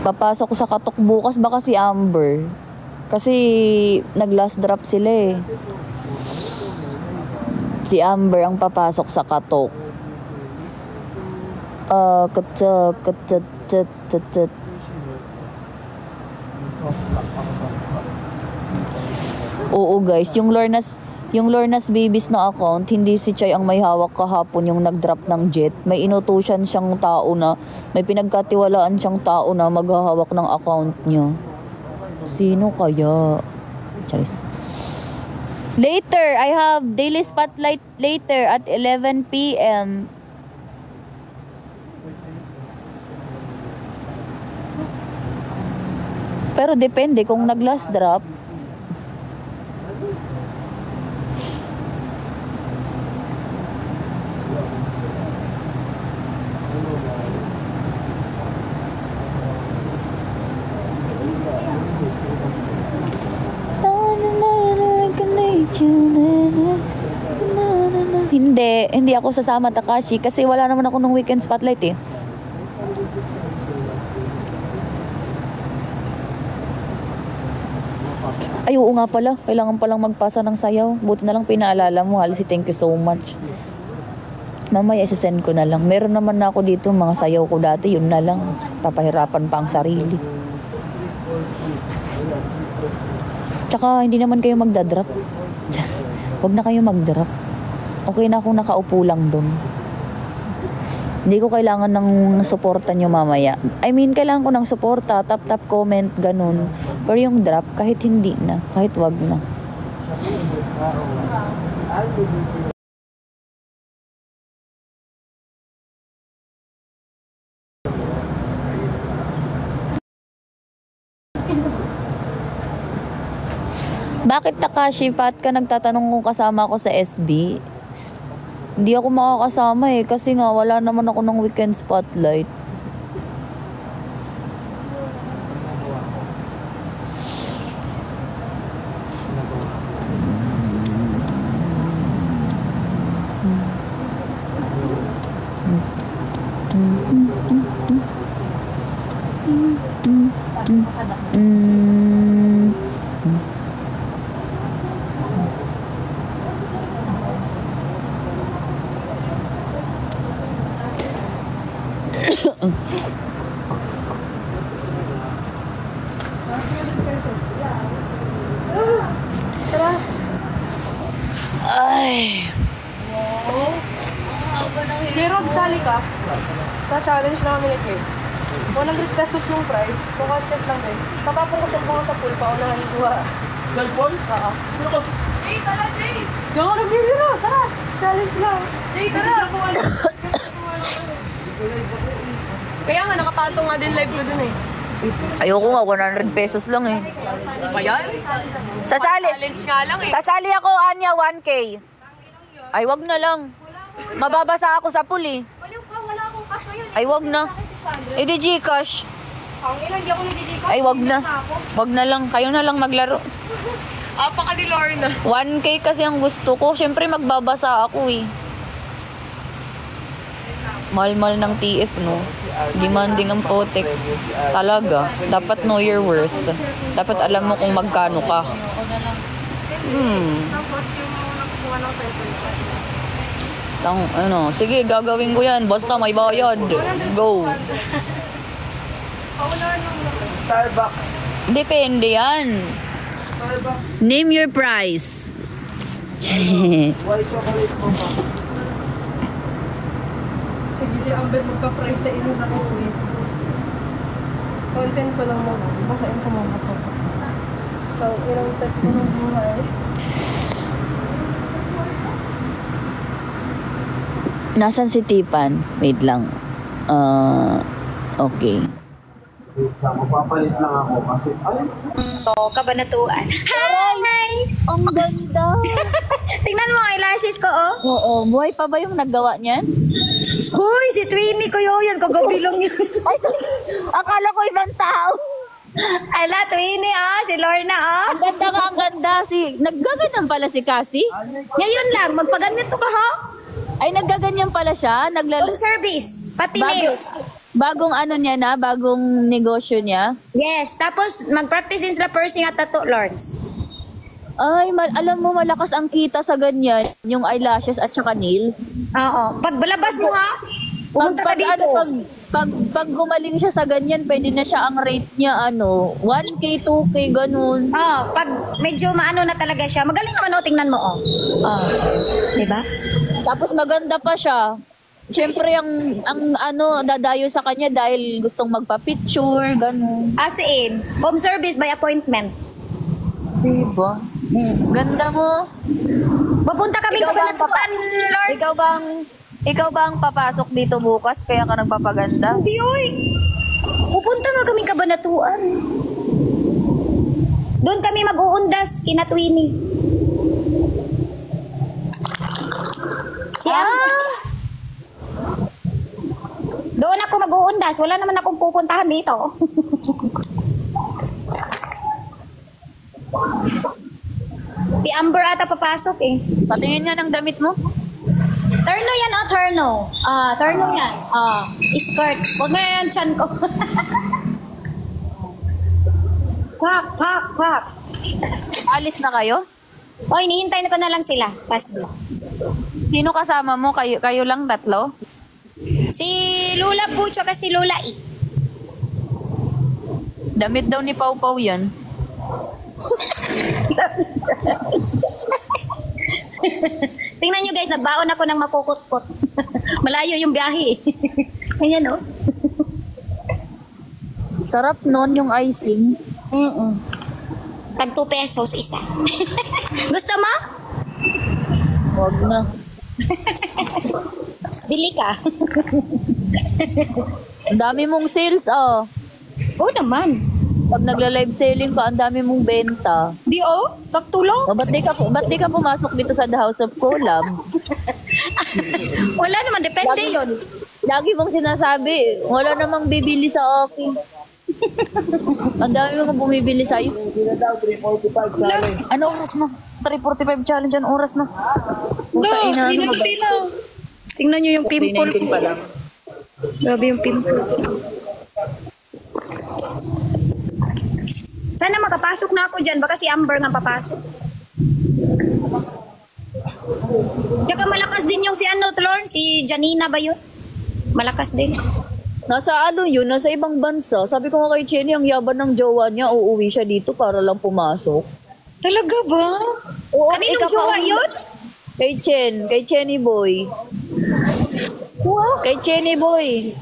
Papasok sa Katok bukas baka si Amber. Kasi nag-last drop sila eh. Si Amber ang papasok sa Katok. Oo guys, yung Lorna's Babies na account, hindi si Chay ang may hawak kahapon yung nag-drop ng jet. May inutusan siyang tao na, may pinagkatiwalaan siyang tao na maghahawak ng account niya. Sino kaya? Charis. Later, I have daily spotlight later at 11 p.m. Pero depende kung nag-last drop. Hindi ako sasama, Takashi, kasi wala naman ako ng weekend spotlight eh. Ay, oo nga pala. Kailangan palang magpasa ng sayaw. Buti na lang pinaalala mo, Halsey. Thank you so much. Mamaya isasend ko na lang. Meron naman na ako dito, mga sayaw ko dati. Yun na lang. Papahirapan pa ang sarili. Tsaka, hindi naman kayo magdadrop. Huwag na kayo magdrop. Okay na akong nakaupo lang dun. Hindi ko kailangan ng suporta nyo mamaya. I mean, kailangan ko ng suporta, tap comment, ganun. Pero yung drop, kahit hindi na, kahit wag na. Bakit, Takashi, Pat ka nagtatanong kung kasama ako sa SB? Hindi ako makakasama eh, kasi nga wala naman ako ng weekend spotlight. Ay. Zero, sali ka sa challenge namin eh. 100 pesos yung price. Kukontent lang eh. Tatapon ko sa pool pa. Unahan ko ha. Cellphone? Oo. Jay, tara, Jay! Diyan ka nagbibiro. Tara. Challenge lang. Jay, tara! Kaya nga, nakapatong nga din live ko dun eh. Ayoko nga, 100 pesos lang eh. Ba yan? Sasali. Challenge nga lang eh. Sasali ako, Anya, 1K. Ay, wag na lang. Mababasa ako sa pool eh. Wala akong cash ngayon. Ay, wag na. Eh, di Gcash. Ang ilan, di ako nagdidikaw. Ay, wag na. Wag na lang. Kayo na lang maglaro. Apaka ni Lorna. 1K kasi ang gusto ko. Siyempre, magbabasa ako eh. Mahal-mahal ng TF, no? Demanding ang potek. Talaga. Dapat know your worth. Dapat alam mo kung magkano ka. Ano, sige, gagawin ko yan. Basta may bayad. Go. Starbucks. Depende yan. Starbucks. Name your price. White chocolate mo pa. Sige, si Amber magka-price sa inyo sa sweet. Content ko lang mo. Basain ko mga po. So, ilang tip ko ng buhay. Nasaan si Tipan? Wait lang. Okay. Magpapalit lang ako kasi, ay, Kabanatuan. Hi! Ang ganda. Tingnan mo ang eyelashes ko, oh. Oo, buhay pa ba yung naggawa niyan? Hoy, si Twinnie ko yun. Kagabilong yun. Ay, akala ko ibang tao. Ala, Twinnie, oh. Si Lorna, oh. Ang ganda nga, ang ganda. Naggaganyan pala si Cassie? Ngayon lang, magpaganito ka, ha? Ay, naggaganyan pala siya? Home service. Pati nails. Bagong ano niya na? Bagong negosyo niya? Yes. Tapos, mag-practice din sila piercing at tattoo, Lords. Ay, alam mo, malakas ang kita sa ganyan. Yung eyelashes at saka nails. Oo. Pag balabas mo, ha? Pumunta ka dito. Pag gumaling siya sa ganyan, pwede na siya ang rate niya, 1K, 2K, ganun. Oo. Pag medyo maano na talaga siya, magaling naman, oh. Tingnan mo, oh. Oh. Diba? Tapos maganda pa siya. Siyempre, ang dadayo sa kanya dahil gustong magpa-picture, ganun. As in, home service by appointment. Diba? Ganda mo. Pupunta kami Ikaw ba ang kabanatuan, Lord. Ikaw ba ang papasok dito bukas kaya ka nagpapaganda? Hindi, oy. Pupunta nga kami kabanatuan. Doon kami mag-uundas, kina Twinnie. Si Doon ako mag-uundas. Wala naman akong pupuntahan dito. Si Amber ata papasok eh. Patingin nga ng damit mo. Terno yan, terno. Terno yan. Skirt. Huwag na yan, chan ko. Pak. Alis na kayo? Oy, hinihintay ko na lang sila. Pass doon. Sino kasama mo? Kayo lang tatlo? Si Lula Bucho kasi si Lula eh. Damit daw ni Pau Pau yan. Tingnan nyo guys, nagbaon ako ng makukutkot. Malayo yung biyahe. Ayan oh. Sarap nun yung icing. Tag 2 pesos isa. Gusto mo? Huwag na. Bili ka. Ang dami mong sales, oh. Oo naman. Pag nagla-live selling ka, ang dami mong benta. Di oh, sakto lang. O, ba't di ka pumasok dito sa The House of Collab? Wala naman, depende yun. Lagi mong sinasabi, wala namang bibili sa akin. Ang dami mong bumibili sa'yo. Ano oras na? 3:45 challenge, ano oras na? Tingnan nyo yung pimple ko. Grabe yung pimple. Sana makapasok na ako dyan. Baka si Amber nga papasok. Tsaka malakas din yung si Lorne. Si Janina ba yun? Malakas din. Nasa ano yun? Nasa ibang bansa. Sabi ko nga kay Chenny, ang yaban ng jowa niya, uuwi siya dito para lang pumasok. Talaga ba? Oo, Kaninong jowa yun? Kay Chenny Boy. Wow, Kay Chenny Boy.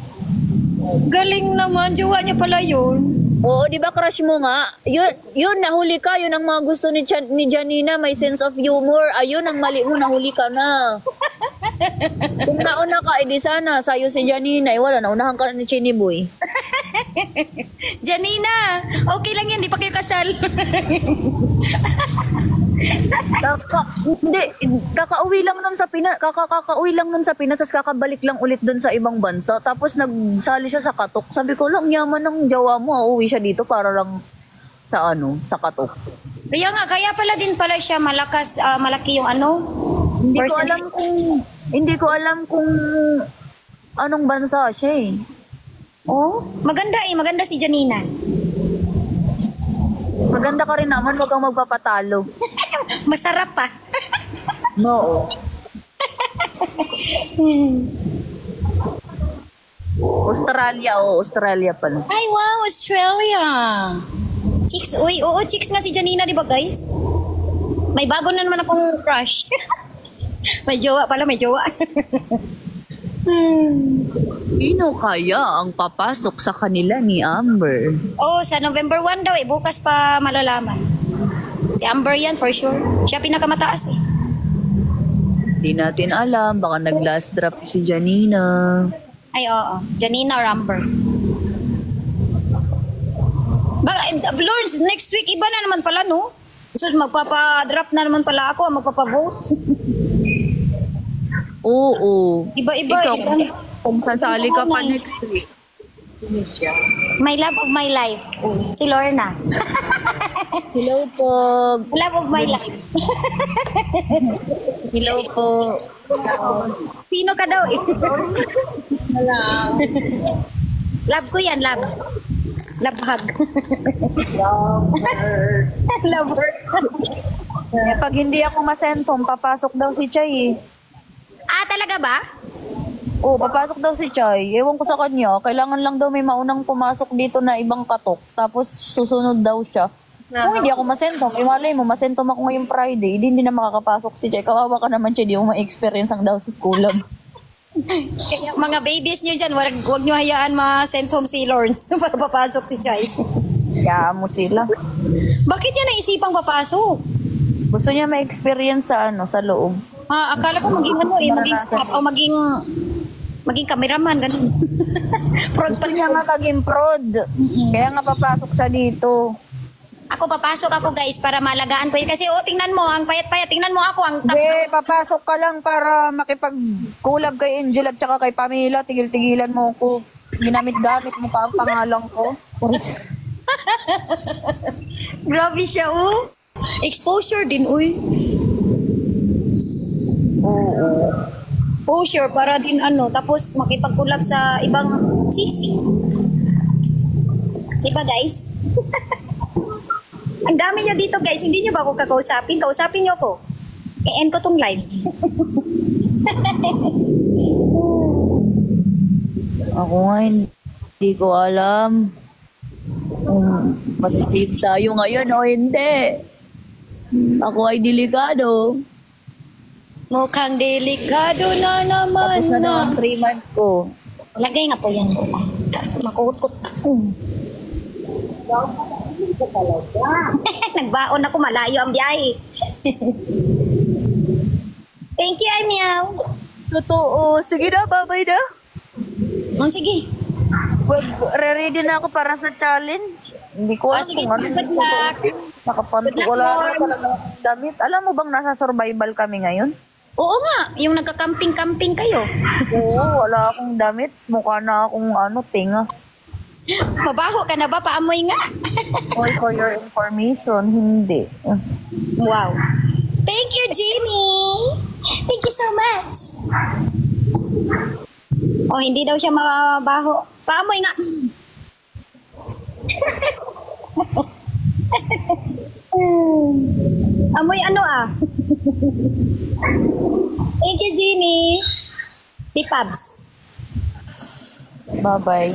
galing naman. Jowa niya pala yun. Oo, di ba crush mo nga? Yun, nahuli ka. Yun ang mga gusto ni Janina, may sense of humor. Ayun, ang mali mo, nahuli ka na. Kung nauna ka, edi sana, sa'yo si Janina. Wala, naunahan ka na ni Chenny Boy. Janina, okay lang yan. Di pa kayo kasal. Kakauwi lang nun sa Pinas, kakauwi lang nun sa Pinas, tapos kakabalik lang ulit dun sa ibang bansa. Tapos nagsali siya sa katok. Sabi ko lang, yaman ng jawa mo, uuwi siya dito para lang sa sa katok. Kaya nga, kaya pala din pala siya malakas, malaki yung Hindi ko alam kung anong bansa siya eh. Oh, maganda si Janina. Maganda ka rin naman, wag kang magpapatalo. Masarap pa. No. Australia pala. Ay, wow, Australia. Chicks, chicks nga si Janina, di ba guys? May bago na naman akong crush. May jowa pala, may jowa. Sino kaya ang papasok sa kanila ni Amber? Sa November 1 daw bukas pa malalaman. Si Amber yan for sure. Siya pinakamataas eh. Di natin alam, baka nag-last drop si Janina. Ay, oo. Janina or Amber. Lord, next week iba na naman pala, no? So, magpapa-drop na naman pala ako, magpapa-vote. Oo. Iba-iba. Kung sasali ka pa next week. My love of my life. Si Lorna. Hello po. Love of my life. Hello po. Sino ka daw eh? Love ko yan, love. Love hug. Love her. Pag hindi ako masentong, papasok daw si Chay eh. Talaga ba? Oo, papasok daw si Chay. Ewan ko sa kanya. Kailangan lang daw may maunang pumasok dito na ibang katok. Tapos susunod daw siya. Kung hindi ako masentong, malay mo, masentong ako ngayong Friday, hindi na makakapasok si Chay. Kawawa ka naman siya, di mo ma-experience ang daw si Kulam. Kaya mga babies nyo dyan, huwag nyo hayaan ma-send home si Lawrence para papasok si Chay. Kaya mo sila. Bakit niya naisipang papasok? Gusto niya ma-experience sa ano, sa loob. Akala ko maging ano eh, maging staff o maging cameraman, ganun. Prod Gusto pa niya nga maging prod. Kaya nga papasok siya dito. Ako papasok ako guys para malagaan ko yun. Kasi tingnan mo, ang payat-payat. Tingnan mo ako, ang Hindi, papasok ka lang para makipag-collab kay Angel at saka kay Pamela. Tigil-tigilan mo ko. Ginamit-gamit mo pa ang pangalan ko. Grabe siya, oh. Exposure din, uy. Oo. Exposure para din ano. Tapos makipag-collab sa ibang sisi. Diba guys? Ang dami niya dito guys. Hindi niyo ba ako kakausapin? Kausapin niyo ako. I-end ko tong live. Ako nga hindi ko alam kung masisave tayo ngayon o hindi. Ako ay delikado. Mukhang delikado na naman Tapos na daw ang 3 months ko. Lagay nga po yan. Makutkot. Nagbaon ako, malayo ang biyahe. Thank you, Amiaw. Totoo. Sige na, babay na. Sige. Ready na ako para sa challenge. Hindi ko alam Sige, kung ano. good luck. Nakapanto. Good luck, Wala na Lord. talaga akong damit. Alam mo bang nasa survival kami ngayon? Oo nga, yung nagka-camping-camping kayo. Oo, wala akong damit. Mukha na akong tinga. Mabaho ka na ba? Paamoy nga. All for your information, hindi. Wow. Thank you, Jenny. Thank you so much. Oh, hindi daw siya mabaho. Paamoy nga. Amoy ano ah? Thank you, Jenny. Si Pabs. Bye-bye.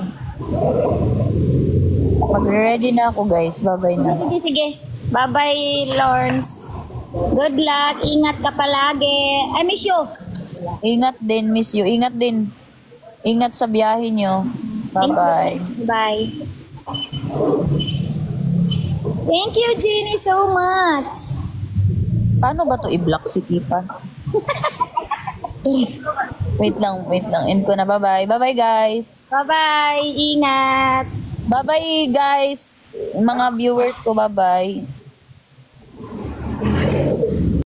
Mag-ready na ako, guys. Bye-bye na. Sige, sige. Bye-bye, Lawrence. Good luck. Ingat ka palagi. I miss you. Ingat din, miss you. Ingat din. Ingat sa biyahe nyo. Bye-bye. Bye. Thank you, Jenny, so much. Paano ba to i-block si Kipa? Please. Wait lang. End ko na. Bye-bye. Bye-bye, guys. Bye-bye. Ingat. Bye-bye, guys. Mga viewers ko, bye-bye.